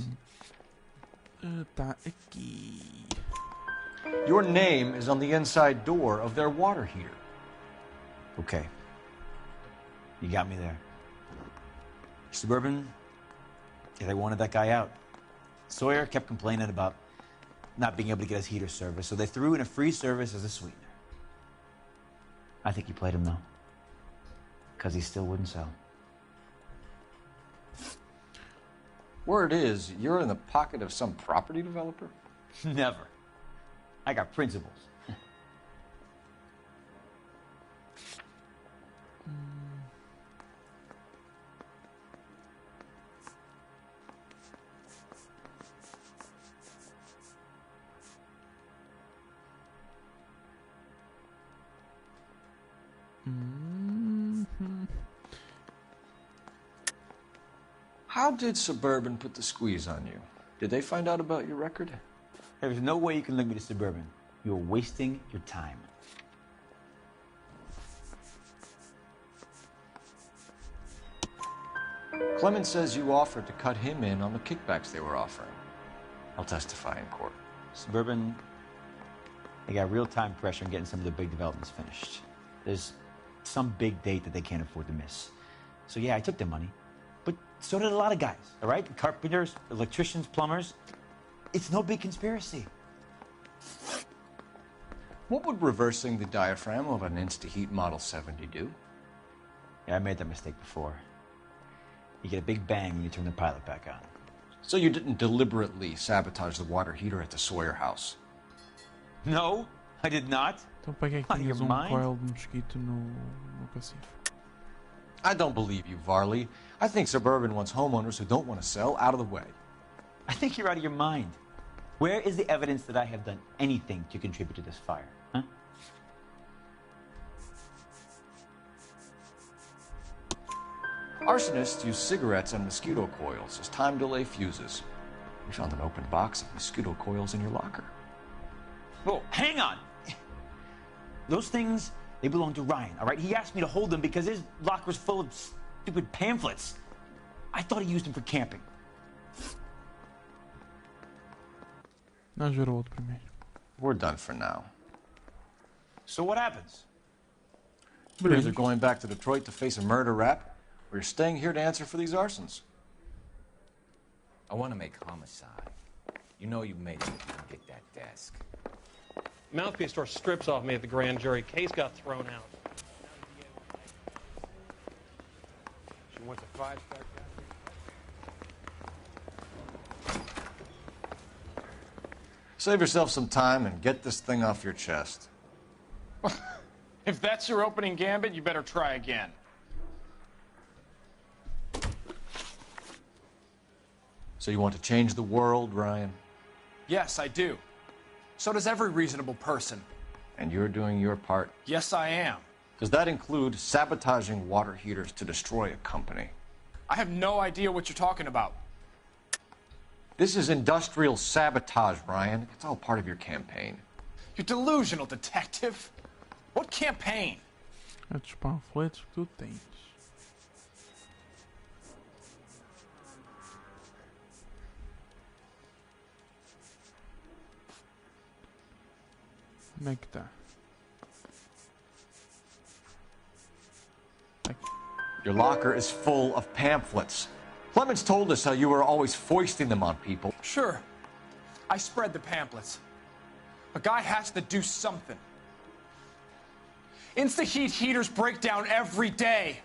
Tá aqui. Your name is on the inside door of their water heater. Okay. You got me there. Suburban, they wanted that guy out. Sawyer kept complaining about not being able to get his heater service, so they threw in a free service as a sweetener. I think he played him, though, because he still wouldn't sell. Word is, you're in the pocket of some property developer? Never. I got principles. How did Suburban put the squeeze on you? Did they find out about your record? There's no way you can link me to Suburban. You're wasting your time. Clemens says you offered to cut him in on the kickbacks they were offering. I'll testify in court. Suburban, they got real-time pressure on getting some of the big developments finished. There's some big date that they can't afford to miss. So yeah, I took their money. But so did a lot of guys, all right? Carpenters, electricians, plumbers. It's no big conspiracy. What would reversing the diaphragm of an Insta-Heat Model 70 do? Yeah, I made that mistake before. You get a big bang when you turn the pilot back on. So you didn't deliberately sabotage the water heater at the Sawyer house? No, I did not. Então para que é que tinhas coil de mosquito no cacifo? I don't believe you, Varley. I think Suburban wants homeowners who don't want to sell out of the way. I think you're out of your mind. Where is the evidence that I have done anything to contribute to this fire? Huh? Arsonists use cigarettes and mosquito coils as time delay fuses. We found an open box of mosquito coils in your locker. Oh, hang on! Those things, they belong to Ryan, all right? He asked me to hold them because his locker's full of stupid pamphlets. I thought he used them for camping. Não jurou outro primeiro. We're done for now. So what happens? You're either going back to Detroit to face a murder rap, or you're staying here to answer for these arsons. I want to make homicide. You know you made it if you get that desk. Mouthpiece tore strips off me at the grand jury. Case got thrown out. She wants a 5-star cafe. Save yourself some time and get this thing off your chest. If that's your opening gambit, you better try again. So you want to change the world, Ryan? Yes, I do. So does every reasonable person. And you're doing your part? Yes, I am. Does that include sabotaging water heaters to destroy a company? I have no idea what you're talking about. This is industrial sabotage, Ryan. It's all part of your campaign. You're delusional, detective. What campaign? É dos panfletos que tu tens. Como é que tá? Your locker is full of pamphlets. Clemens told us how you were always foisting them on people. Sure. I spread the pamphlets. A guy has to do something. Insta-heat heaters break down every day.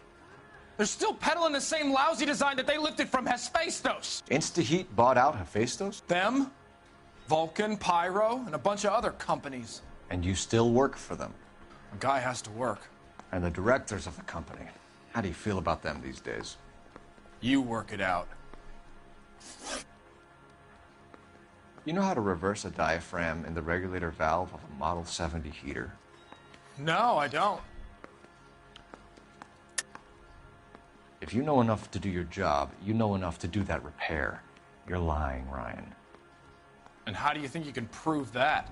They're still peddling the same lousy design that they lifted from Hephaestus. Insta-heat bought out Hephaestus? Them, Vulcan, Pyro, and a bunch of other companies. And you still work for them? A guy has to work. And the directors of the company. How do you feel about them these days? You work it out. You know how to reverse a diaphragm in the regulator valve of a Model 70 heater? No, I don't. If you know enough to do your job, you know enough to do that repair. You're lying, Ryan. And how do you think you can prove that?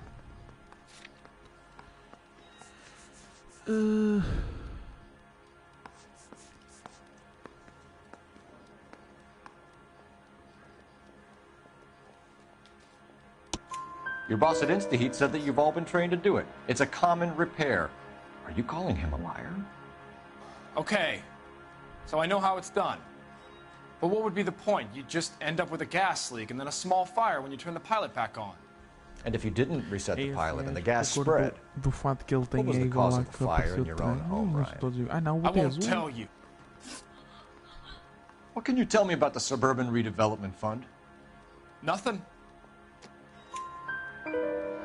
Your boss at InstaHeat said that you've all been trained to do it. It's a common repair. Are you calling him a liar? Okay. so I know how it's done. But what would be the point? You just end up with a gas leak and then a small fire when you turn the pilot back on. And if you didn't reset the pilot and the gas De acordo spread, do fato que ele tem what was é the igual cause à of the que fire apareceu in your own também. home, Mas Ryan? todos dizem, ah não, o I botão é won't azul. tell you. what can you tell me about the Suburban Redevelopment Fund? Nothing.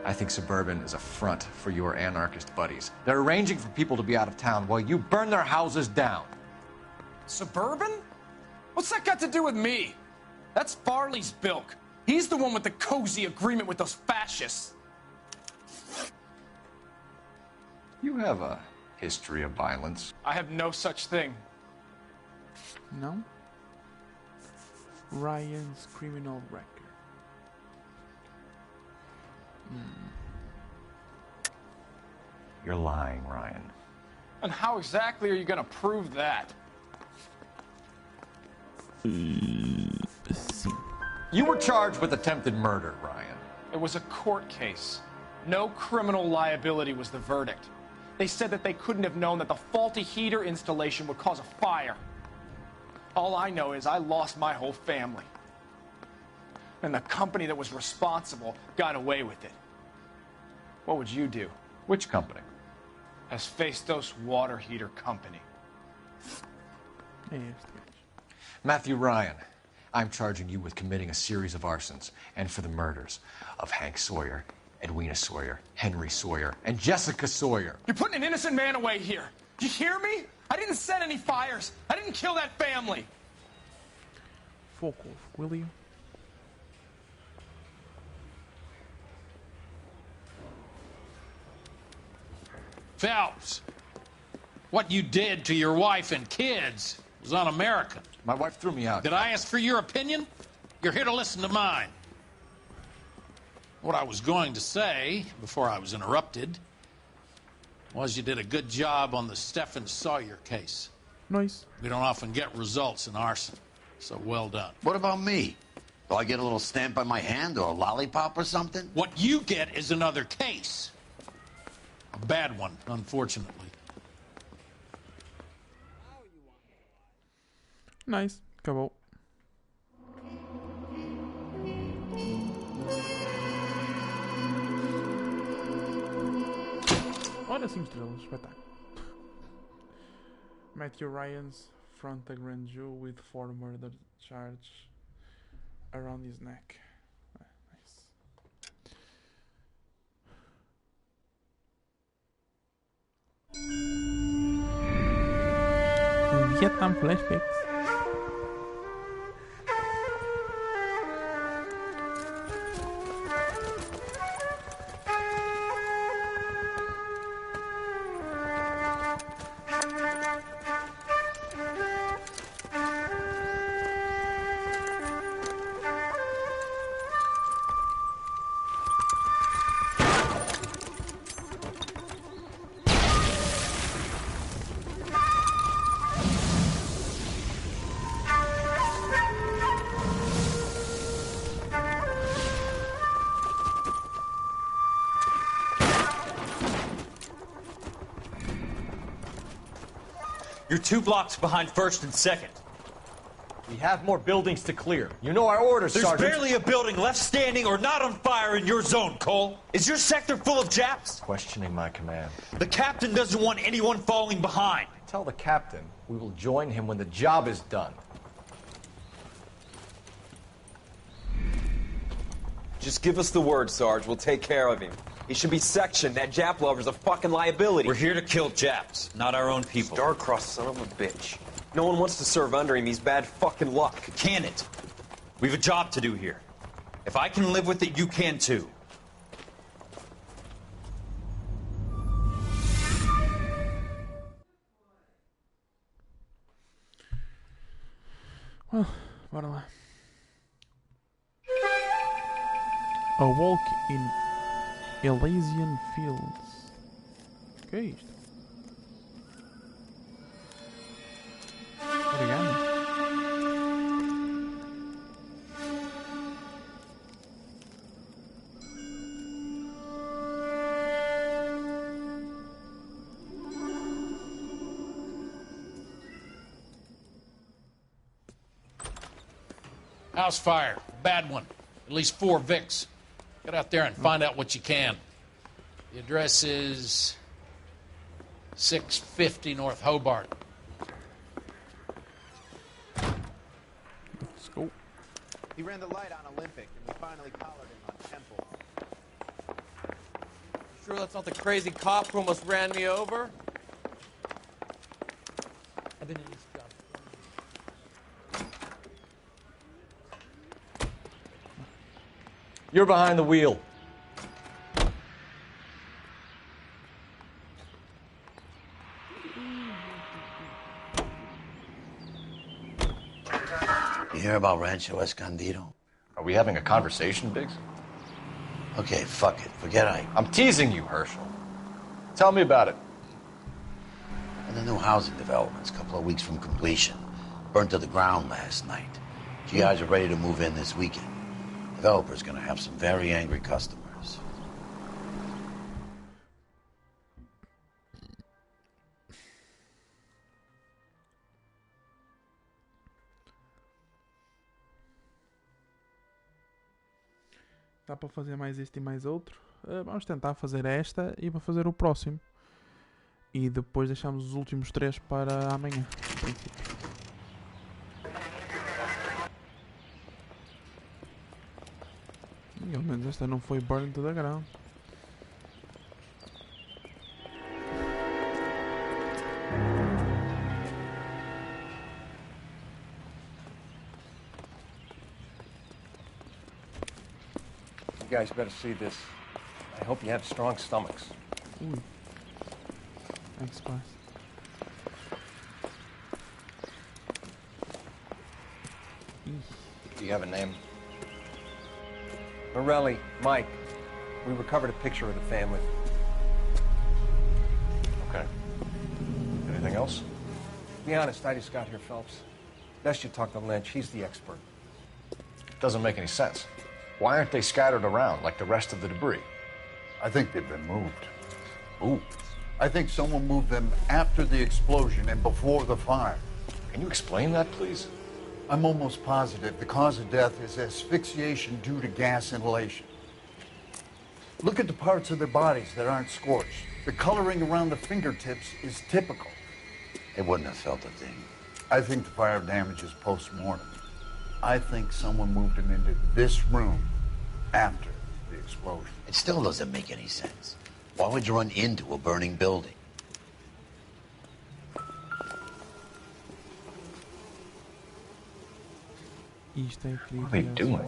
I think Suburban is a front for your anarchist buddies. They're arranging for people to be out of town while you burn their houses down. Suburban? What's that got to do with me? That's Farley's bilk. He's the one with the cozy agreement with those fascists. You have a history of violence. I have no such thing. Não? Ryan's criminal record. You're lying, Ryan. And how exactly are you going to prove that? Sim. You were charged with attempted murder, Ryan. It was a court case. No criminal liability was the verdict. They said that they couldn't have known that the faulty heater installation would cause a fire. All I know is I lost my whole family. And the company that was responsible got away with it. What would you do? Which company? Hephaestus Water Heater Company. É este. Matthew Ryan, I'm charging you with committing a series of arsons and for the murders of Hank Sawyer, Edwina Sawyer, Henry Sawyer, and Jessica Sawyer. You're putting an innocent man away here. Do you hear me? I didn't set any fires. I didn't kill that family. Foco, will you? Phelps, what you did to your wife and kids was un-American. My wife threw me out. Did I ask for your opinion? You're here to listen to mine. What I was going to say, before I was interrupted, was you did a good job on the Stephen Sawyer case. Nice. We don't often get results in arson, so well done. What about me? Do I get a little stamp on my hand or a lollipop or something? What you get is another case. A bad one, unfortunately. Nice. Acabou. Olha, 5 estrelas, espetáculo. Matthew Ryan's front a grand jury with 4 murder charge around his neck. Nice. Vietnam flashbacks. You're 2 blocks behind 1st and 2nd. We have more buildings to clear. You know our orders, There's Sergeant. barely a building left standing or not on fire in your zone, Cole. Is your sector full of Japs? Questioning my command. The captain doesn't want anyone falling behind. Tell the captain we will join him when the job is done. Just give us the word, Sarge. We'll take care of him. He should be sectioned. That Jap lover's a fucking liability. We're here to kill Japs, not our own people. Star-crossed son of a bitch. No one wants to serve under him. He's bad fucking luck. Can it? We have a job to do here. If I can live with it, you can too. Well, bora lá. A walk in Elysian Fields. O que é isto? Obrigado. House fire. Bad one. At least 4 Vicks. Get out there and find out what you can. The address is 650 North Hobart. Let's go. He ran the light on Olympic, and we finally collared him on Temple. Sure that's not the crazy cop who almost ran me over? I've been in this job. You're behind the wheel. You hear about Rancho Escondido? Are we having a conversation, Biggs? Okay, fuck it. Forget I'm teasing you, Herschel. Tell me about it. And the new housing development's a couple of weeks from completion. Burnt to the ground last night. GIs are ready to move in this weekend. Developer's gonna have some very angry customers. Dá para fazer mais este e mais outro. Vamos tentar fazer esta e vou fazer o próximo. E depois deixamos os últimos 3 para amanhã. No princípio. Pelo menos esta não foi burned to the ground. You guys better see this. I hope you have strong stomachs. Ooh. Thanks, boss. Do you have a name? Morelli, Mike. We recovered a picture of the family. Okay. Anything else? Be honest, I just got here, Phelps. Best you talk to Lynch. He's the expert. Doesn't make any sense. Why aren't they scattered around like the rest of the debris? I think they've been moved. Ooh. I think someone moved them after the explosion and before the fire. Can you explain that, please? I'm almost positive the cause of death is asphyxiation due to gas inhalation. Look at the parts of their bodies that aren't scorched. The coloring around the fingertips is typical. They wouldn't have felt a thing. I think the fire damage is post-mortem. I think someone moved them into this room after the explosion. It still doesn't make any sense. Why would you run into a burning building? What are they doing?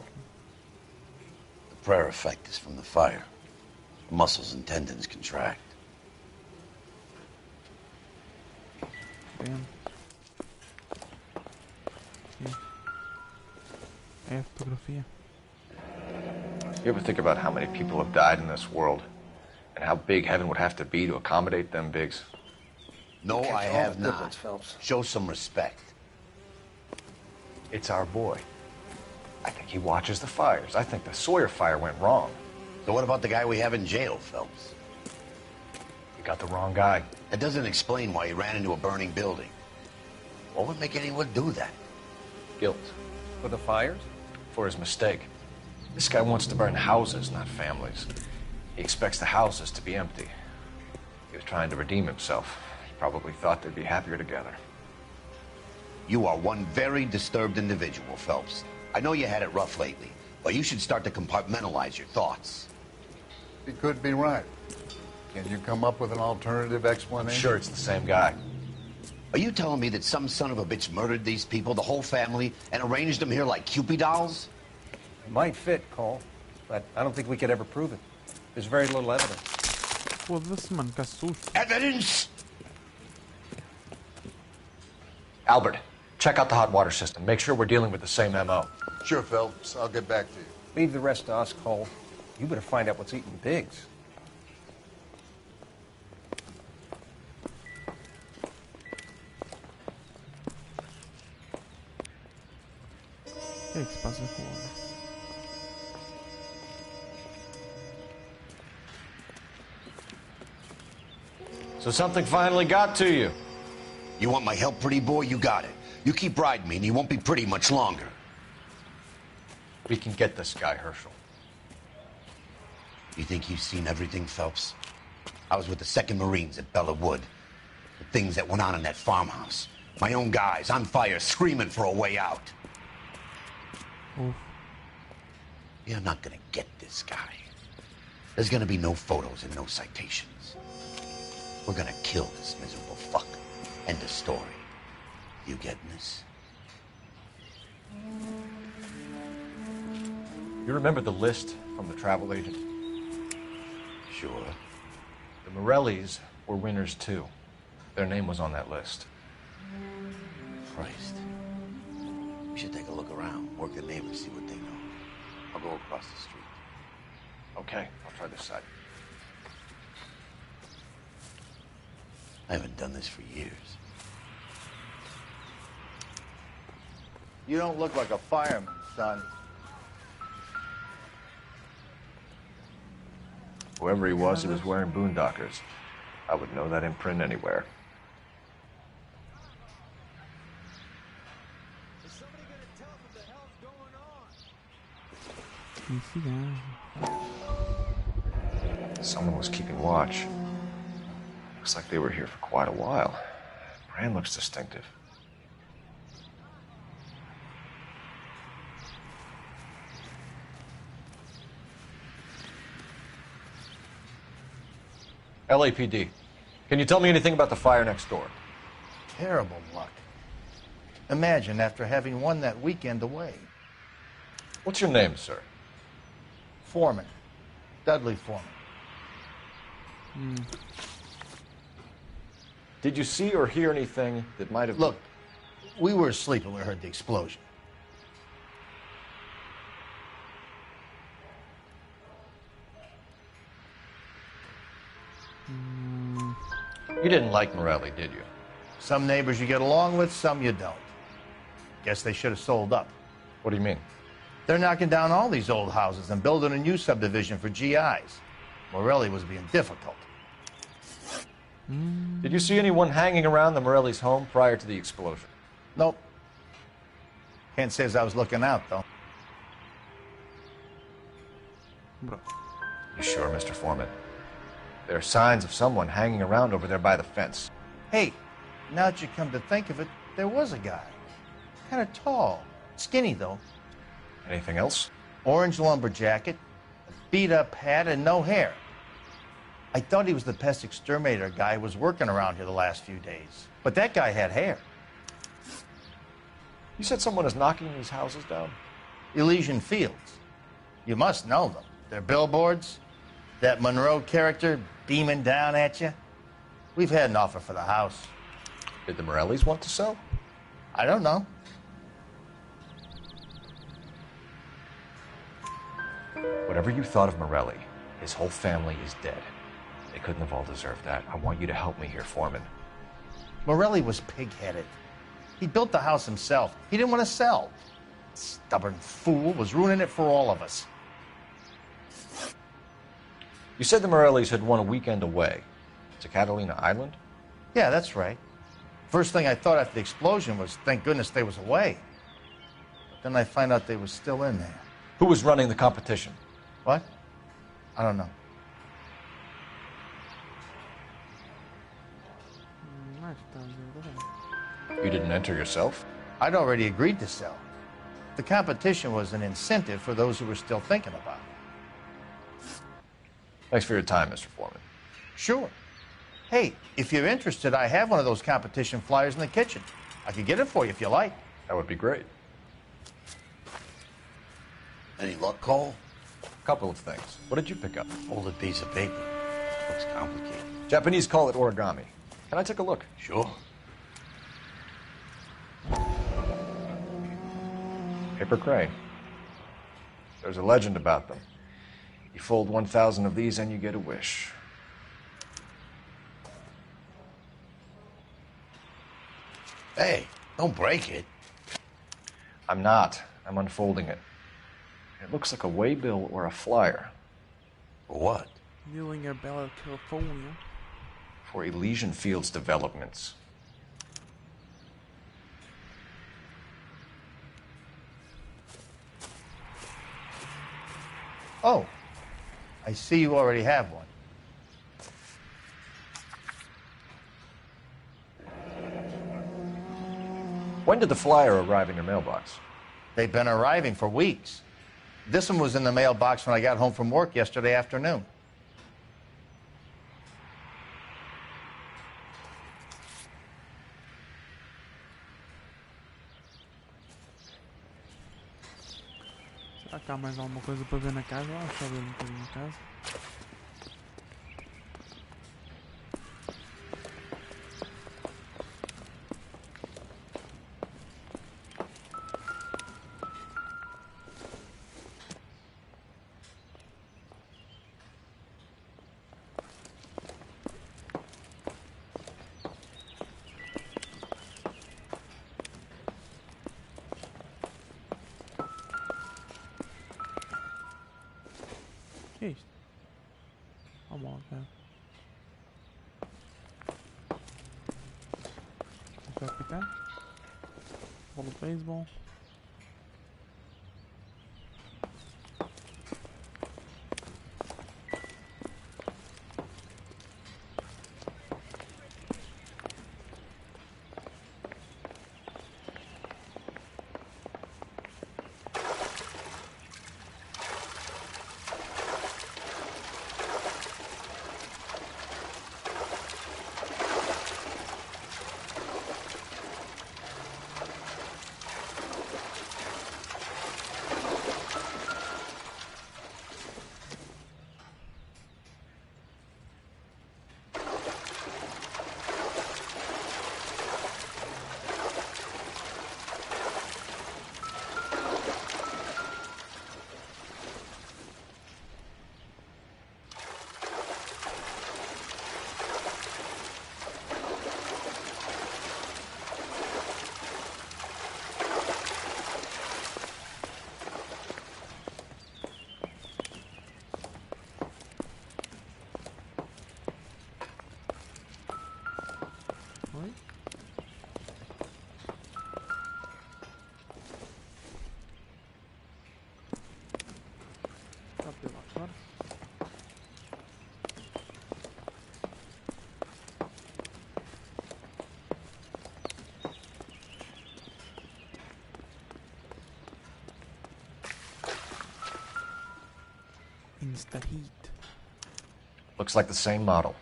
The prayer effect is from the fire. The muscles and tendons contract. Damn. Fotografia. You ever think about how many people have died in this world? And how big heaven would have to be to accommodate them, Biggs? No, I have not. Show some respect. It's our boy. I think he watches the fires. I think the Sawyer fire went wrong. So what about the guy we have in jail, Phelps? You got the wrong guy. That doesn't explain why he ran into a burning building. What would make anyone do that? Guilt. For the fires? For his mistake. This guy wants to burn houses, not families. He expects the houses to be empty. He was trying to redeem himself. He probably thought they'd be happier together. You are one very disturbed individual, Phelps. I know you had it rough lately, but you should start to compartmentalize your thoughts. He could be right. Can you come up with an alternative explanation? I'm sure it's the same guy. Are you telling me that some son of a bitch murdered these people, the whole family, and arranged them here like Cupid dolls? It might fit, Cole, but I don't think we could ever prove it. There's very little evidence. Foda-se, mano, que assusto. Evidence! Albert, check out the hot water system. Make sure we're dealing with the same MO. Sure, Phelps. I'll get back to you. Leave the rest to us, Cole. You better find out what's eating Biggs. O que é que se passa com o homem? So something finally got to you. You want my help, pretty boy? You got it. You keep riding me and you won't be pretty much longer. We can get this guy, Herschel. You think you've seen everything, Phelps? I was with the 2nd Marines at Bella Wood. The things that went on in that farmhouse. My own guys on fire, screaming for a way out. You're not gonna get this guy. There's gonna be no photos and no citations. We're gonna kill this miserable fuck. End of story. You getting this? You remember the list from the travel agent? Sure. The Morellis were winners too. Their name was on that list. Christ. We should take a look around, work the neighbors, see what they know. I'll go across the street. Okay, I'll try this side. I haven't done this for years. You don't look like a fireman, son. Whoever he was wearing boondockers. I would know that imprint anywhere. Someone was keeping watch. Looks like they were here for quite a while. Brand looks distinctive. LAPD, can you tell me anything about the fire next door? Terrible luck. Imagine after having won that weekend away. What's your name, sir? Foreman. Dudley Foreman. Did you see or hear anything that might have... Look, we were asleep when we heard the explosion. You didn't like Morelli, did you? Some neighbors you get along with, some you don't. Guess they should have sold up. What do you mean? They're knocking down all these old houses and building a new subdivision for GIs. Morelli was being difficult. Did you see anyone hanging around the Morelli's home prior to the explosion? Nope. Can't say as I was looking out, though. You sure, Mr. Foreman? There are signs of someone hanging around over there by the fence. Hey, now that you come to think of it, there was a guy. Kind of tall. Skinny, though. Anything else? Orange lumber jacket, a beat-up hat, and no hair. I thought he was the pest exterminator guy who was working around here the last few days. But that guy had hair. You said someone is knocking these houses down? Elysian Fields. You must know them. They're billboards. That Monroe character beaming down at you. We've had an offer for the house. Did the Morellis want to sell? I don't know. Whatever you thought of Morelli, his whole family is dead. They couldn't have all deserved that. I want you to help me here, Foreman. Morelli was pig-headed. He built the house himself. He didn't want to sell. Stubborn fool was ruining it for all of us. You said the Morellis had won a weekend away to Catalina Island? Yeah, that's right. First thing I thought after the explosion was, thank goodness they was away. But then I find out they was still in there. Who was running the competition? What? I don't know. You didn't enter yourself? I'd already agreed to sell. The competition was an incentive for those who were still thinking about it. Thanks for your time, Mr. Foreman. Sure. Hey, if you're interested, I have one of those competition flyers in the kitchen. I could get it for you if you like. That would be great. Any luck, Cole? A couple of things. What did you pick up? Folded piece of paper. Looks complicated. Japanese call it origami. Can I take a look? Sure. Paper crane. There's a legend about them. You fold 1,000 of these and you get a wish. Hey, don't break it. I'm not. I'm unfolding it. It looks like a waybill or a flyer. For what? Kneeling at Bella, California. For Elysian Fields developments. Oh, I see you already have one. When did the flyer arrive in your mailbox? They've been arriving for weeks. This one was in the mailbox when I got home from work yesterday afternoon. Será que há mais alguma coisa para ver na casa? Vamos só ver um bocadinho na casa. Que é isto? Vamos lá, cara. Vai aplicar. Bola de beisebol. Oi? Tá pela fora. Insta heat. Looks like the same model.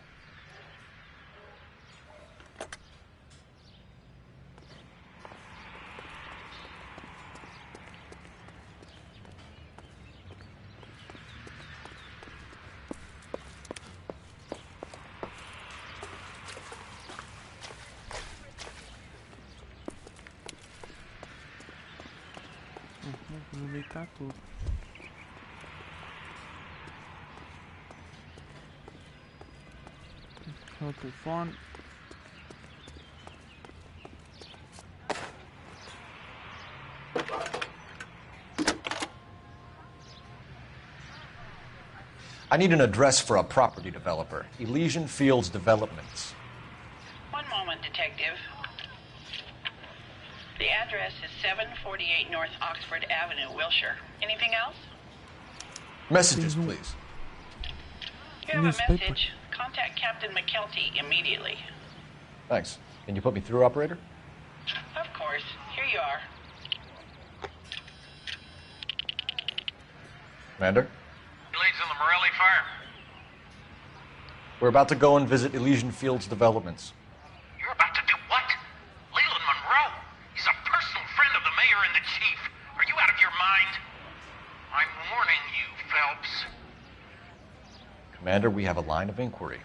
Vou deitar tudo. O telefone. I need an address for a property developer. Elysian Fields Developments. One moment, Detective. The address is 748 North Oxford Avenue, Wilshire. Anything else? Messages, please. You have a message. Contact Captain McKelty immediately. Thanks. Can you put me through, operator? Of course. Here you are. Commander? Leads in the Morelli fire. We're about to go and visit Elysian Fields Developments. You're about to do what? Leland Monroe. He's a personal friend of the mayor and the chief. Are you out of your mind? I'm warning you, Phelps. Commander, we have a line of inquiry.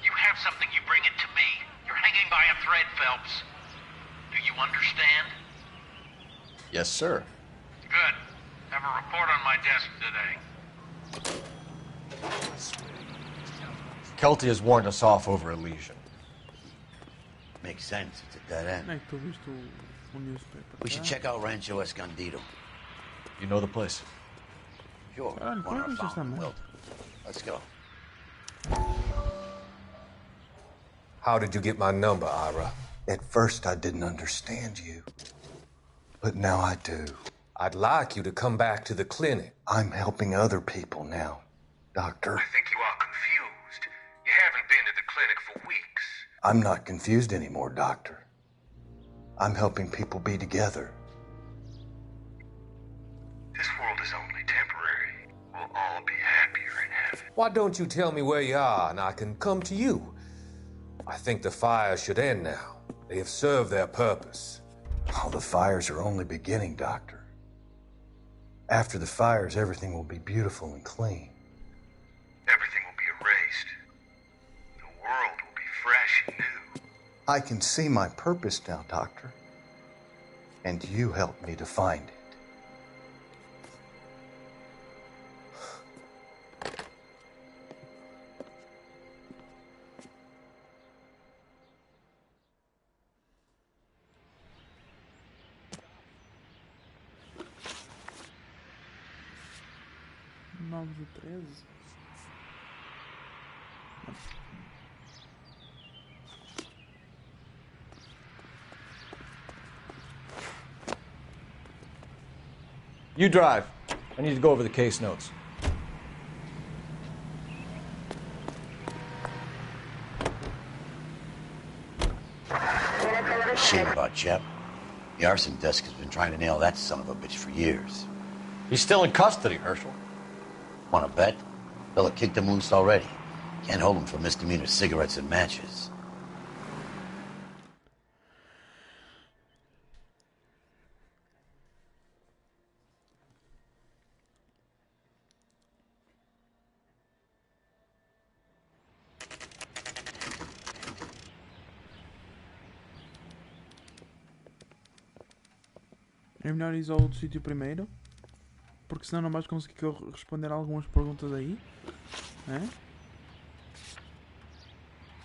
You have something, you bring it to me. You're hanging by a thread, Phelps. Do you understand? Yes, sir. Good. Have a report on my desk today. Kelty has warned us off over Elysian. Makes sense. It's a dead end. É que tu viste o newspaper. We should check out Rancho Escondido. You know the place? Sure. Ah, Corner of depois deixa Fountain também. Wilt. Let's go. How did you get my number, Ira? At first, I didn't understand you. But now I do. I'd like you to come back to the clinic. I'm helping other people now, Doctor. I think you are confused. You haven't been to the clinic for weeks. I'm not confused anymore, Doctor. I'm helping people be together. This world is only temporary. We'll all be happier in heaven. Why don't you tell me where you are and I can come to you? I think the fires should end now. They have served their purpose. Oh, the fires are only beginning, Doctor. After the fires, everything will be beautiful and clean. Everything will be erased. The world will be fresh and new. I can see my purpose now, Doctor. And you helped me to find it. Novos do 13. You drive. I need to go over the case notes. Shame about Jep. The arson desk has been trying to nail that son of a bitch for years. He's still in custody, Herschel. Want to bet? Fella kicked him loose already. Can't hold him for misdemeanor cigarettes and matches. É melhor ir ao outro sítio primeiro, porque senão não vais conseguir responder algumas perguntas aí. É?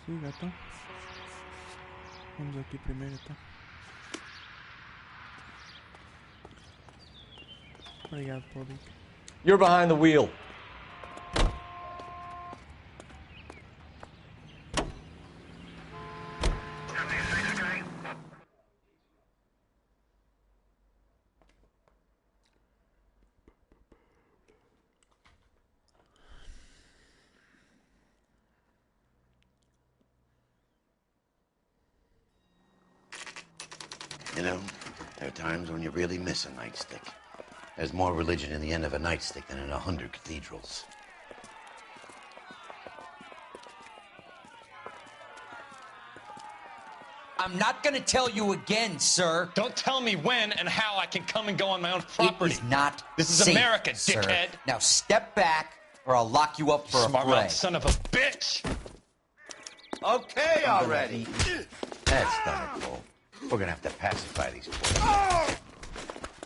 Sim, gato. Vamos aqui primeiro, então. Obrigado pela dica. You're behind the wheel. You know, there are times when you really miss a nightstick. There's more religion in the end of a nightstick than in 100 cathedrals. I'm not gonna tell you again, sir. Don't tell me when and how I can come and go on my own property. It is not This is safe, America, sir. dickhead. Now step back, or I'll lock you up for Smart a fray. mouth son of a bitch! Okay already. That's done it, Cole. We're gonna have to pacify these boys.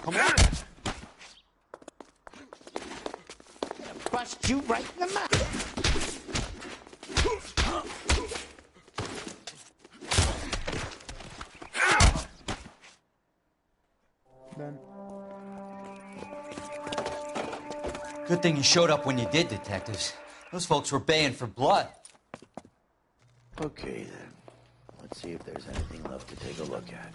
Come on. Bust you right in the mouth. Done. Good thing you showed up when you did, detectives. Those folks were baying for blood. Okay, then. Let's see if there's anything left to take a look at.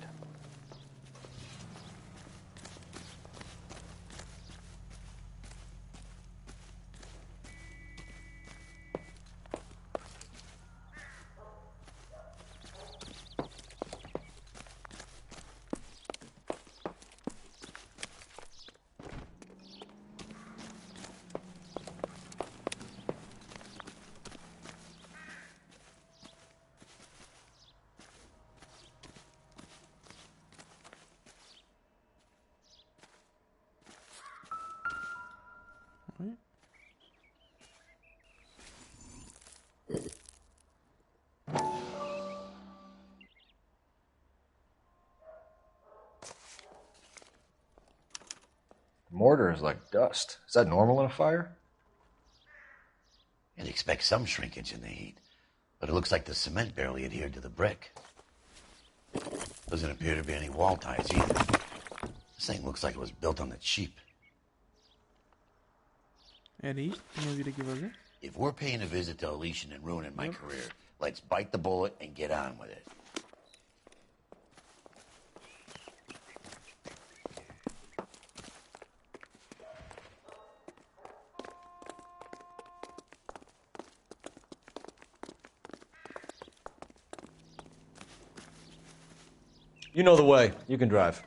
Mortar is like dust. Is that normal in a fire? You'd expect some shrinkage in the heat, but it looks like the cement barely adhered to the brick. Doesn't appear to be any wall ties either. This thing looks like it was built on the cheap. Era isto que tinha vir aqui fazer? If we're paying a visit to Elysian and ruining my career, let's bite the bullet and get on with it. You know the way. You can drive.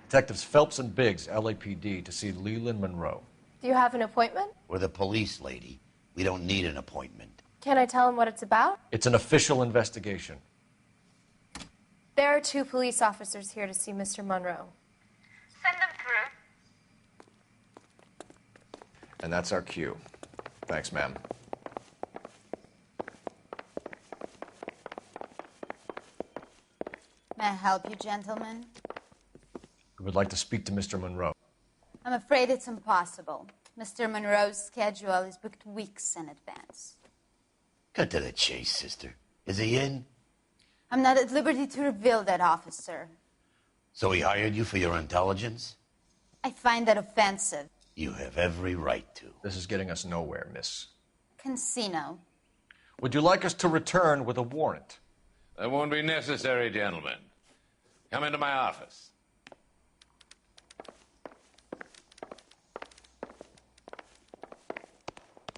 Detectives Phelps and Biggs, LAPD, to see Leland Monroe. Do you have an appointment? We're the police, lady. We don't need an appointment. Can I tell him what it's about? It's an official investigation. There are 2 police officers here to see Mr. Monroe. Send them through. And that's our cue. Thanks, ma'am. May I help you, gentlemen? We would like to speak to Mr. Monroe. I'm afraid it's impossible. Mr. Monroe's schedule is booked weeks in advance. Cut to the chase, sister. Is he in? I'm not at liberty to reveal that, officer. So he hired you for your intelligence? I find that offensive. You have every right to. This is getting us nowhere, miss. Casino. Would you like us to return with a warrant? That won't be necessary, gentlemen. Come into my office.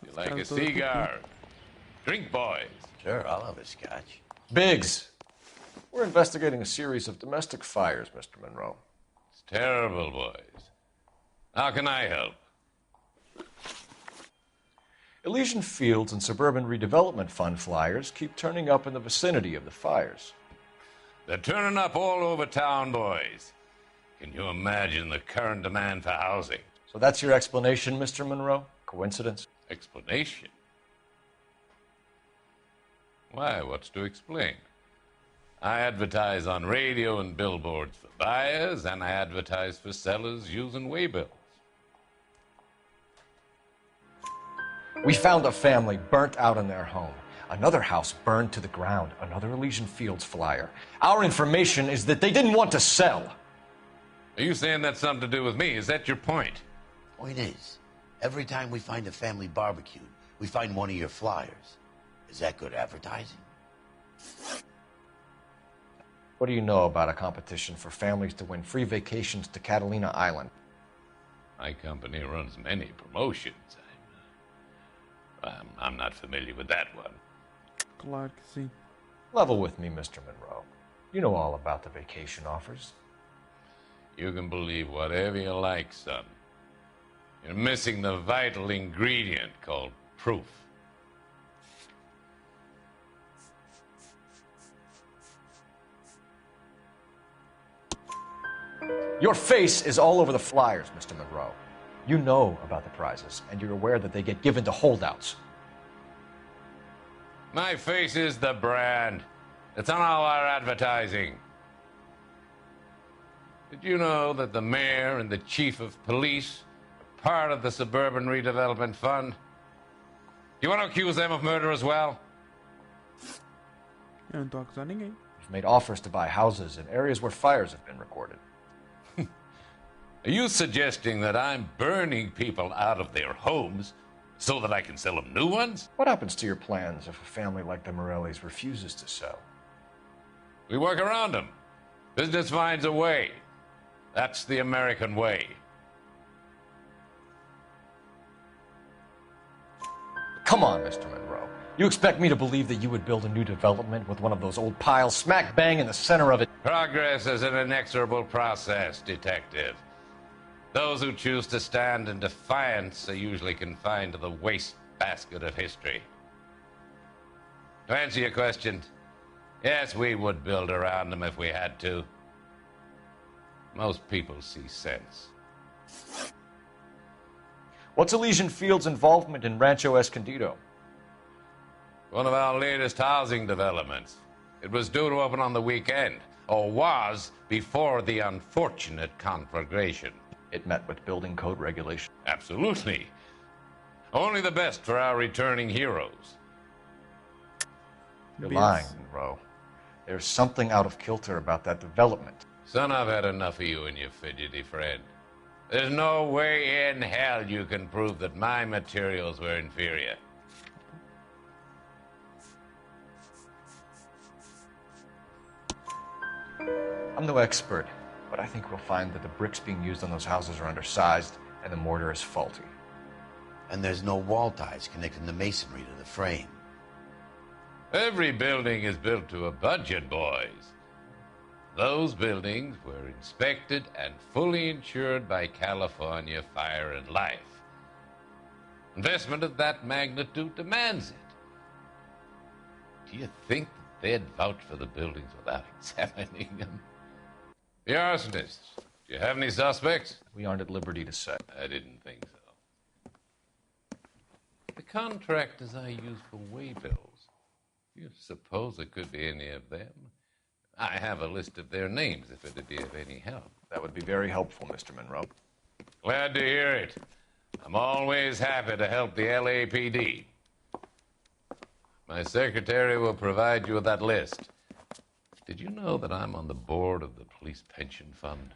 You like a cigar? Drink, boys. Sure, I'll have a scotch. Biggs, we're investigating a series of domestic fires, Mr. Monroe. It's terrible, boys. How can I help? Elysian Fields and Suburban Redevelopment Fund flyers keep turning up in the vicinity of the fires. They're turning up all over town, boys. Can you imagine the current demand for housing? So that's your explanation, Mr. Monroe? Coincidence? Explanation? Why, what's to explain? I advertise on radio and billboards for buyers, and I advertise for sellers using waybills. We found a family burnt out in their home. Another house burned to the ground. Another Elysian Fields flyer. Our information is that they didn't want to sell. Are you saying that's something to do with me? Is that your point? Point is, every time we find a family barbecued, we find one of your flyers. Is that good advertising? What do you know about a competition for families to win free vacations to Catalina Island? My company runs many promotions. I'm not familiar with that one. Claro que sim. Level with me, Mr. Monroe. You know all about the vacation offers. You can believe whatever you like, son. You're missing the vital ingredient called proof. Your face is all over the flyers, Mr. Monroe. You know about the prizes, and you're aware that they get given to holdouts. My face is the brand. It's on all our advertising. Did you know that the mayor and the chief of police are part of the Suburban Redevelopment Fund? Do you want to accuse them of murder as well? Eu não estou a acusar ninguém. We've made offers to buy houses in areas where fires have been recorded. Are you suggesting that I'm burning people out of their homes so that I can sell them new ones? What happens to your plans if a family like the Morellis refuses to sell? We work around them. Business finds a way. That's the American way. Come on, Mr. Monroe. You expect me to believe that you would build a new development with one of those old piles smack bang in the center of it? Progress is an inexorable process, detective. Those who choose to stand in defiance are usually confined to the wastebasket of history. To answer your question, yes, we would build around them if we had to. Most people see sense. What's Elysian Fields' involvement in Rancho Escondido? One of our latest housing developments. It was due to open on the weekend, or was before the unfortunate conflagration. It met with building code regulation. Absolutely. Only the best for our returning heroes. You're BS. lying, Monroe. There's something out of kilter about that development. Son, I've had enough of you and your fidgety friend. There's no way in hell you can prove that my materials were inferior. I'm no expert, but I think we'll find that the bricks being used on those houses are undersized and the mortar is faulty. And there's no wall ties connecting the masonry to the frame. Every building is built to a budget, boys. Those buildings were inspected and fully insured by California Fire and Life. Investment of that magnitude demands it. Do you think that they'd vouch for the buildings without examining them? The arsonists, do you have any suspects? We aren't at liberty to say. I didn't think so. The contractors I use for waybills, do you suppose it could be any of them? I have a list of their names if it'd be of any help. That would be very helpful, Mr. Monroe. Glad to hear it. I'm always happy to help the LAPD. My secretary will provide you with that list. Did you know that I'm on the board of the police pension fund?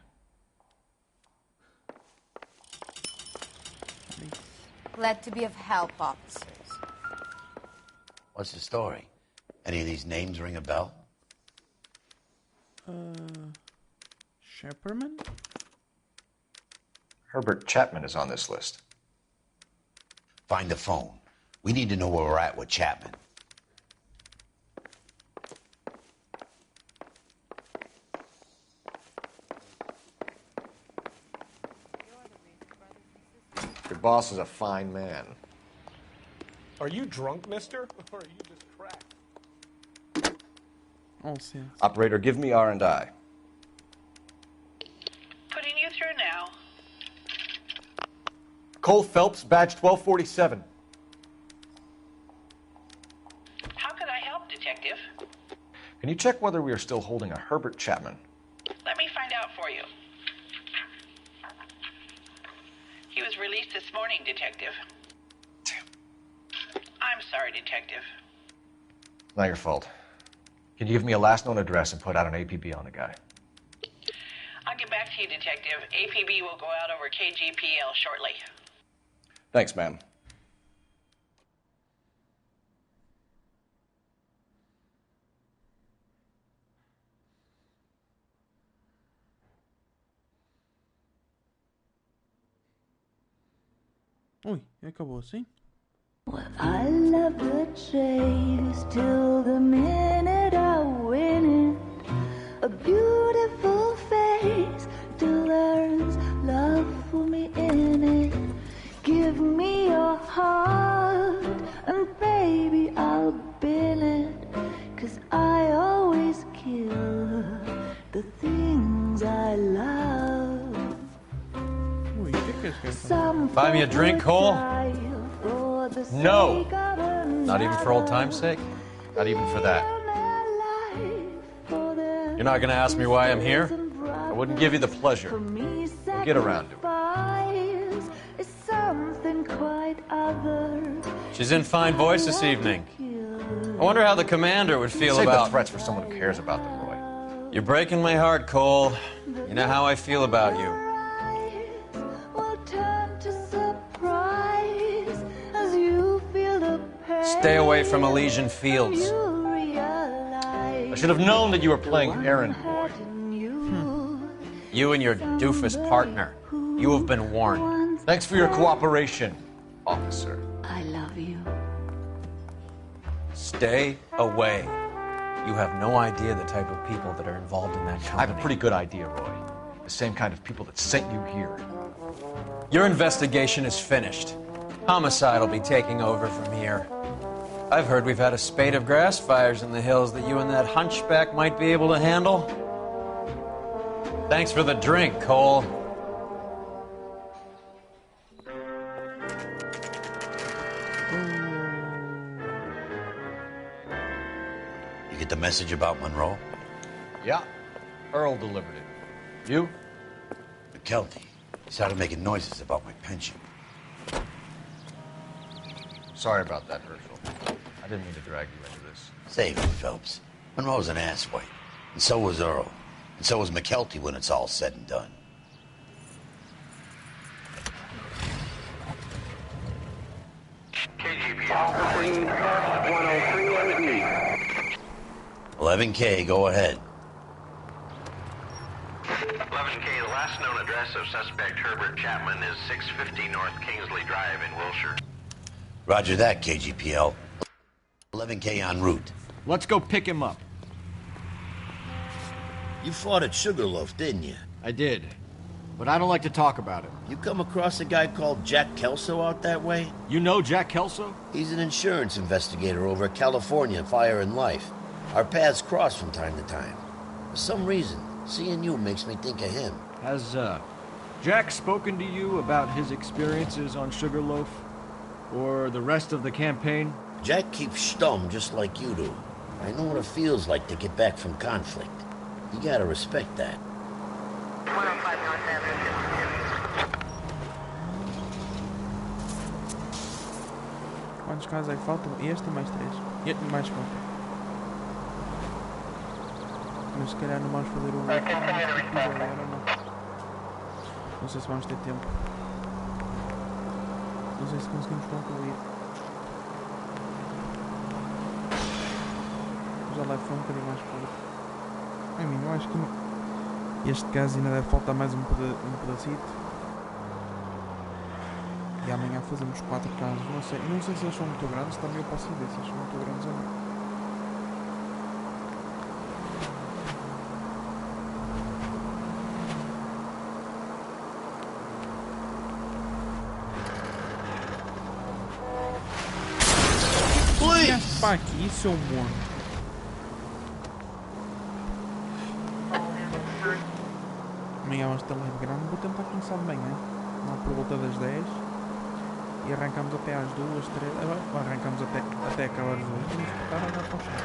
Glad to be of help, officers. What's the story? Any of these names ring a bell? Shepperman? Herbert Chapman is on this list. Find the phone. We need to know where we're at with Chapman. Your boss is a fine man. Are you drunk, mister? Or are you just cracked? Oh, sim. Operator, give me R&I. Putting you through now. Cole Phelps, badge 1247. How could I help, Detective? Can you check whether we are still holding a Herbert Chapman? Let me find out for you. He was released this morning, Detective. Damn. I'm sorry, Detective. Not your fault. Can you give me a last known address and put out an APB on the guy? I'll get back to you, Detective. APB will go out over KGPL shortly. Thanks, ma'am. Ui, acabou assim? I love the chase till the minute I win it. A beautiful face till there's love for me in it. Give me your heart and baby I'll bin it. 'Cause I always kill the things I love. Ui, que é isso? Some Buy me a drink, Cole? for the No. sake of a Not even for old time's sake? Not even for that. You're not gonna ask me why I'm here? I wouldn't give you the pleasure. We'll get around to it. Is something quite other. She's in fine voice this evening. I wonder how the commander would feel Save about... the threats for someone who cares about them, Roy. You're breaking my heart, Cole. You know how I feel about you. Will turn to surprise as you feel the pain. Stay away from Elysian Fields. You realize I should have known that you were playing errand boy. You and your doofus partner. You have been warned. Thanks for your cooperation, officer. I love you. Stay away. You have no idea the type of people that are involved in that company. I have a pretty good idea, Roy. The same kind of people that sent you here. Your investigation is finished. Homicide will be taking over from here. I've heard we've had a spate of grass fires in the hills that you and that hunchback might be able to handle. Thanks for the drink, Cole. You get the message about Monroe? Yeah. Earl delivered it. You? McKelty. He started making noises about my pension. Sorry about that, Herschel. I didn't mean to drag you into this. Save it, Phelps. Monroe's an asswipe. And so was Earl. And so was McKelty when it's all said and done. KGPL 103 as me. 11K, go ahead. 11K, the last known address of suspect Herbert Chapman is 650 North Kingsley Drive in Wilshire. Roger that, KGPL. 11K en route. Let's go pick him up. You fought at Sugarloaf, didn't you? I did. But I don't like to talk about it. You come across a guy called Jack Kelso out that way? You know Jack Kelso? He's an insurance investigator over at California Fire and Life. Our paths cross from time to time. For some reason, seeing you makes me think of him. Has, Jack spoken to you about his experiences on Sugarloaf? Or the rest of the campaign? Jack keeps stum just like you do. I know what it feels like to get back from conflict. You gotta respect that. 105 North Avenue. Quantos casos é que faltam? Este e mais 3. E mais 4. Mas se calhar não vamos fazer o episódio agora, não. Não sei se vamos ter tempo. Não sei se conseguimos concluir. Já lá foi um bocadinho mais curto. Eu acho que este caso ainda deve faltar mais um pedacito. E amanhã fazemos 4 casos. Não sei se eles são muito grandes, também eu posso ver se eles são muito grandes ou não. Pá, aqui, seu mono. Amanhã vamos ter live grande. Vou tentar começar de manhã, lá por volta das 10. E arrancamos até às 2, 3. Arrancamos até acabar as 2. Vamos estar a dar para o chat.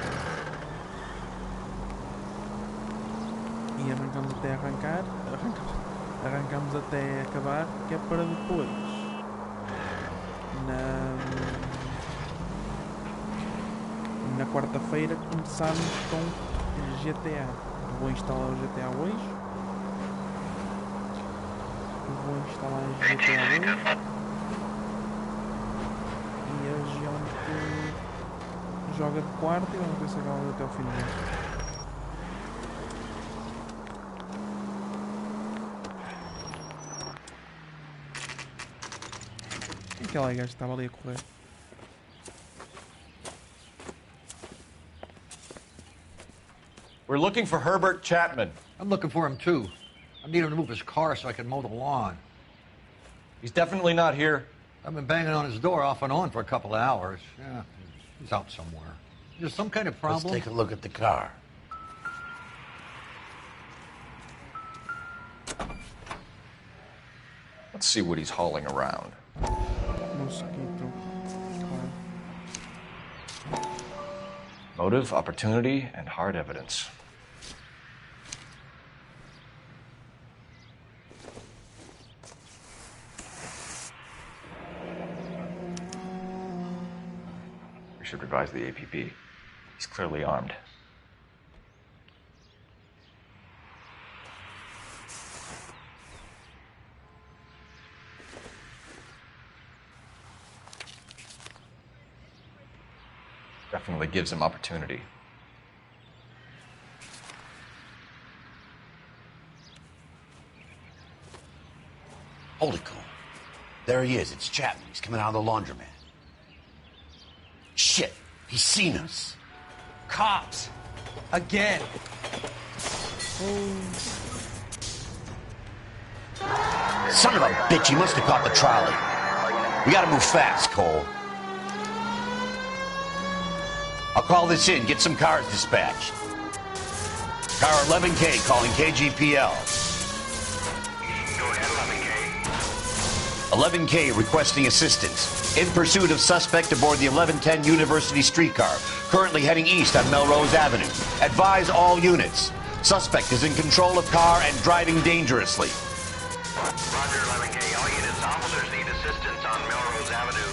E arrancamos até arrancar. Arrancamos até acabar, que é para depois. Na quarta-feira começarmos com GTA. Vou instalar o GTA hoje. Vou instalar o GTA hoje. E a gente joga de quarta e vamos ver se acaba até o fim do mês. Aquela gaja estava ali a correr. We're looking for Herbert Chapman. I'm looking for him too. I need him to move his car so I can mow the lawn. He's definitely not here. I've been banging on his door off and on for a couple of hours. Yeah, he's out somewhere. There's some kind of problem. Let's take a look at the car. Let's see what he's hauling around. Mosquito. Motive, opportunity, and hard evidence. We should revise the APP. He's clearly armed. Definitely gives him opportunity. Hold it, Cole. There he is. It's Chapman. He's coming out of the laundromat. Shit. He's seen us. Cops. Again. Son of a bitch. He must have caught the trolley. We gotta move fast, Cole. I'll call this in. Get some cars dispatched. Car 11K calling KGPL. Go ahead, 11K. 11K requesting assistance. In pursuit of suspect aboard the 1110 University streetcar. Currently heading east on Melrose Avenue. Advise all units. Suspect is in control of car and driving dangerously. Roger, 11K. All units, officers need assistance on Melrose Avenue.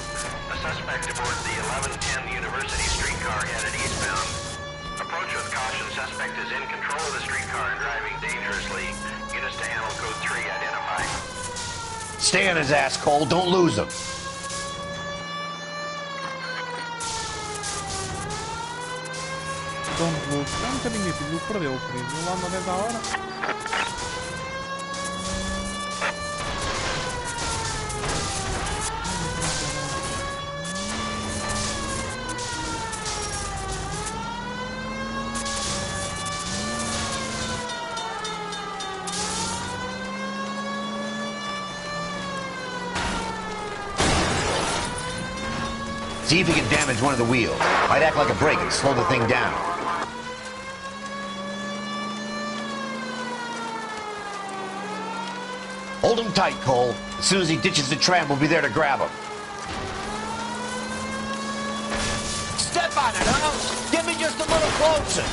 A suspect aboard the 1110 University streetcar headed eastbound. Caution, suspect is in control of the streetcar and driving dangerously. Units to handle code 3 identified. Stay on his ass, Cole. Don't lose him. Don't lose. É um bocadinho difícil perdê-lo, por isso. Ele anda 10 à hora. See if he can damage one of the wheels. Might act like a brake and slow the thing down. Hold him tight, Cole. As soon as he ditches the tram, we'll be there to grab him. Step on it, huh? Get me just a little closer.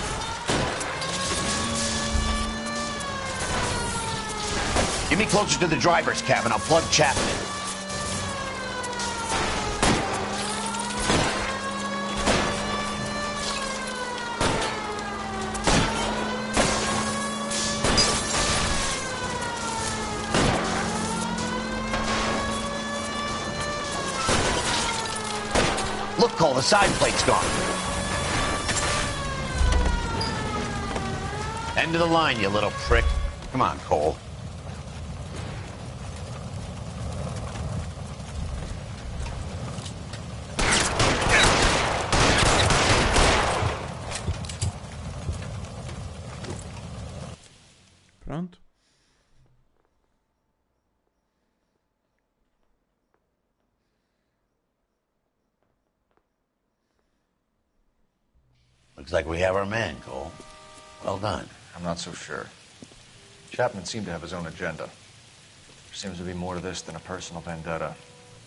Get me closer to the driver's cabin. I'll plug Chapman in. Look, Cole, the side plate's gone. End of the line, you little prick. Come on, Cole. Pronto. Looks like we have our man, Cole. Well done. I'm not so sure. Chapman seemed to have his own agenda. There seems to be more to this than a personal vendetta.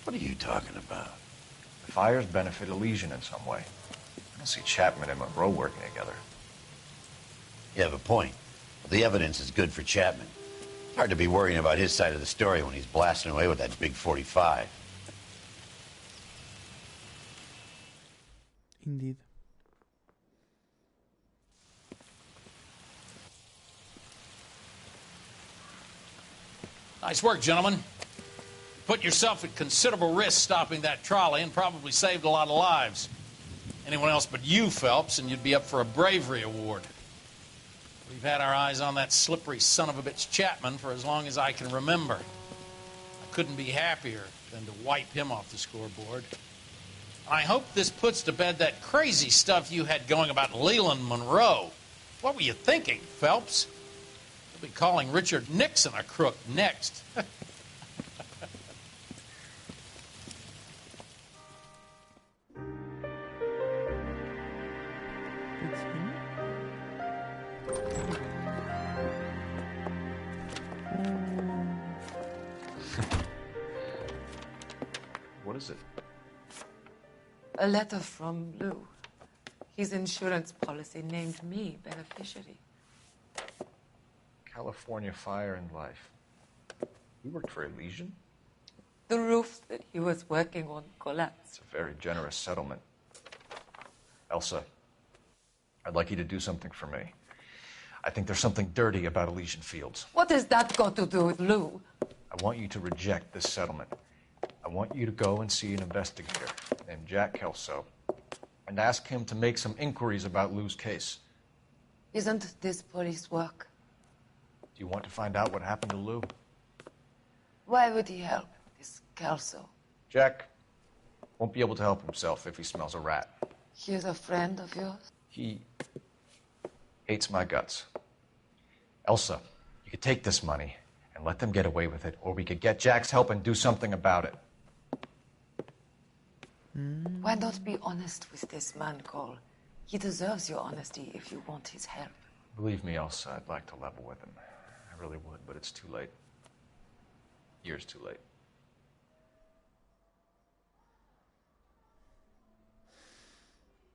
What are you talking about? The fires benefit Elysian in some way. I don't see Chapman and Monroe working together. You have a point. The evidence is good for Chapman. It's hard to be worrying about his side of the story when he's blasting away with that big 45. Indeed. Nice work, gentlemen. Put yourself at considerable risk stopping that trolley and probably saved a lot of lives. Anyone else but you, Phelps, and you'd be up for a bravery award. We've had our eyes on that slippery son of a bitch Chapman for as long as I can remember. I couldn't be happier than to wipe him off the scoreboard. I hope this puts to bed that crazy stuff you had going about Leland Monroe. What were you thinking, Phelps? You'll be calling Richard Nixon a crook next. What is it? A letter from Lou. His insurance policy named me beneficiary. California Fire and Life. You worked for Elysian? The roof that he was working on collapsed. It's a very generous settlement. Elsa, I'd like you to do something for me. I think there's something dirty about Elysian Fields. What has that got to do with Lou? I want you to reject this settlement. I want you to go and see an investigator named Jack Kelso and ask him to make some inquiries about Lou's case. Isn't this police work? Do you want to find out what happened to Lou? Why would he help, this Kelso? Jack won't be able to help himself if he smells a rat. He is a friend of yours? He hates my guts. Elsa, you could take this money and let them get away with it, or we could get Jack's help and do something about it. Why not be honest with this man, Cole? He deserves your honesty if you want his help. Believe me, Elsa, I'd like to level with him. I really would, but it's too late. Years too late.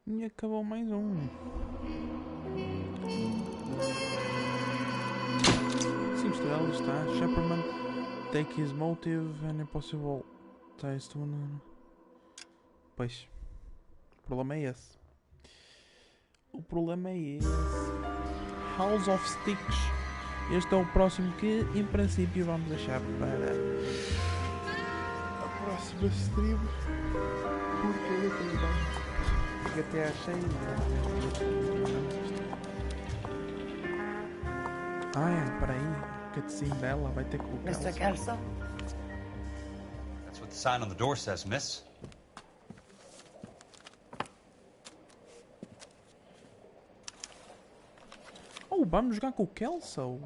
E acabou mais um. 5 estrelas, está. Shepperman, take his motive and impossible taste. Pois, o problema é esse. O problema é esse. House of Sticks. Este é o próximo que, em princípio, vamos deixar para a próxima stream. Porque eu também até achei. Espera aí. O cutscene dela vai ter que colocar. Mr. Kelso? That's what the sign on the door says, miss. Oh, vamos jogar com o Kelso.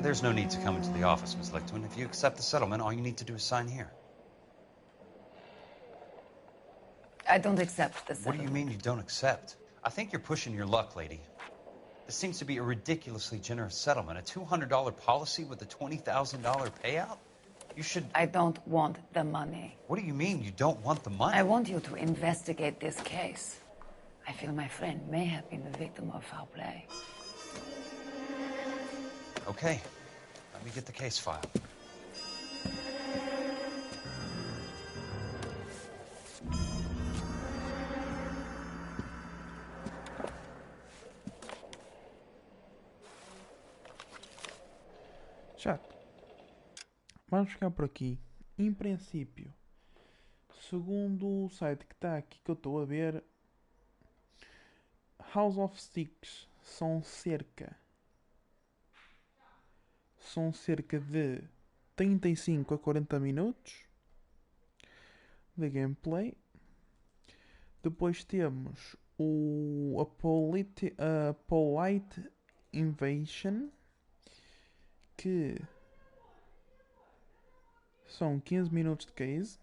There's no need to come into the office, Miss Lichtwin. If you accept the settlement, all you need to do is sign here. I don't accept this. What do you mean you don't accept? I think you're pushing your luck, lady. This seems to be a ridiculously generous settlement. A $200 policy with a $20,000 payout? You should... I don't want the money. What do you mean you don't want the money? I want you to investigate this case. I feel my friend may have been the victim of foul play. Okay. Let me get the case file. Chato. Vamos ficar por aqui. Em princípio, segundo o site que está aqui que eu estou a ver, House of Sticks são cerca de 35 a 40 minutos de gameplay. Depois temos a Polite Invasion, que são 15 minutos de case.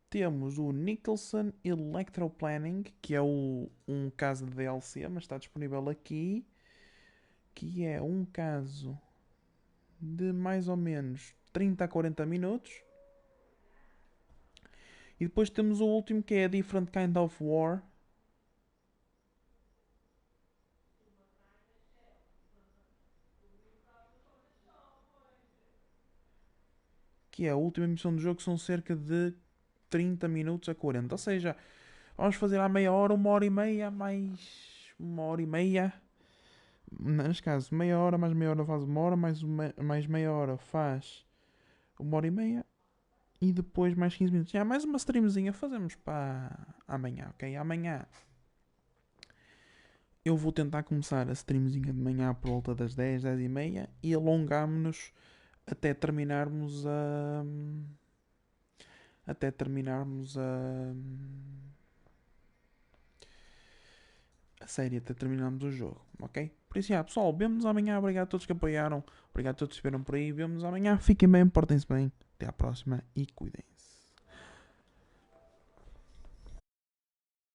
Temos o Nicholson Electroplanning, que é um caso de DLC, mas está disponível aqui, que é um caso de mais ou menos 30 a 40 minutos. E depois temos o último, que é a Different Kind of War, que é a última emissão do jogo, são cerca de 30 minutos a 40. Ou seja, vamos fazer à meia hora, 1h30, mais 1h30. Neste caso, meia hora, mais meia hora faz 1 hora, mais meia hora faz 1h30. E depois mais 15 minutos. Já mais uma streamzinha fazemos para amanhã, ok? Amanhã eu vou tentar começar a streamzinha de manhã por volta das 10, 10h30 e alongámos-nos até terminarmos a série, até terminarmos o jogo, ok? Por isso, pessoal, vemo-nos amanhã. Obrigado a todos que apoiaram, obrigado a todos que estiveram por aí. Vemo-nos amanhã, fiquem bem, portem-se bem, até à próxima e cuidem-se.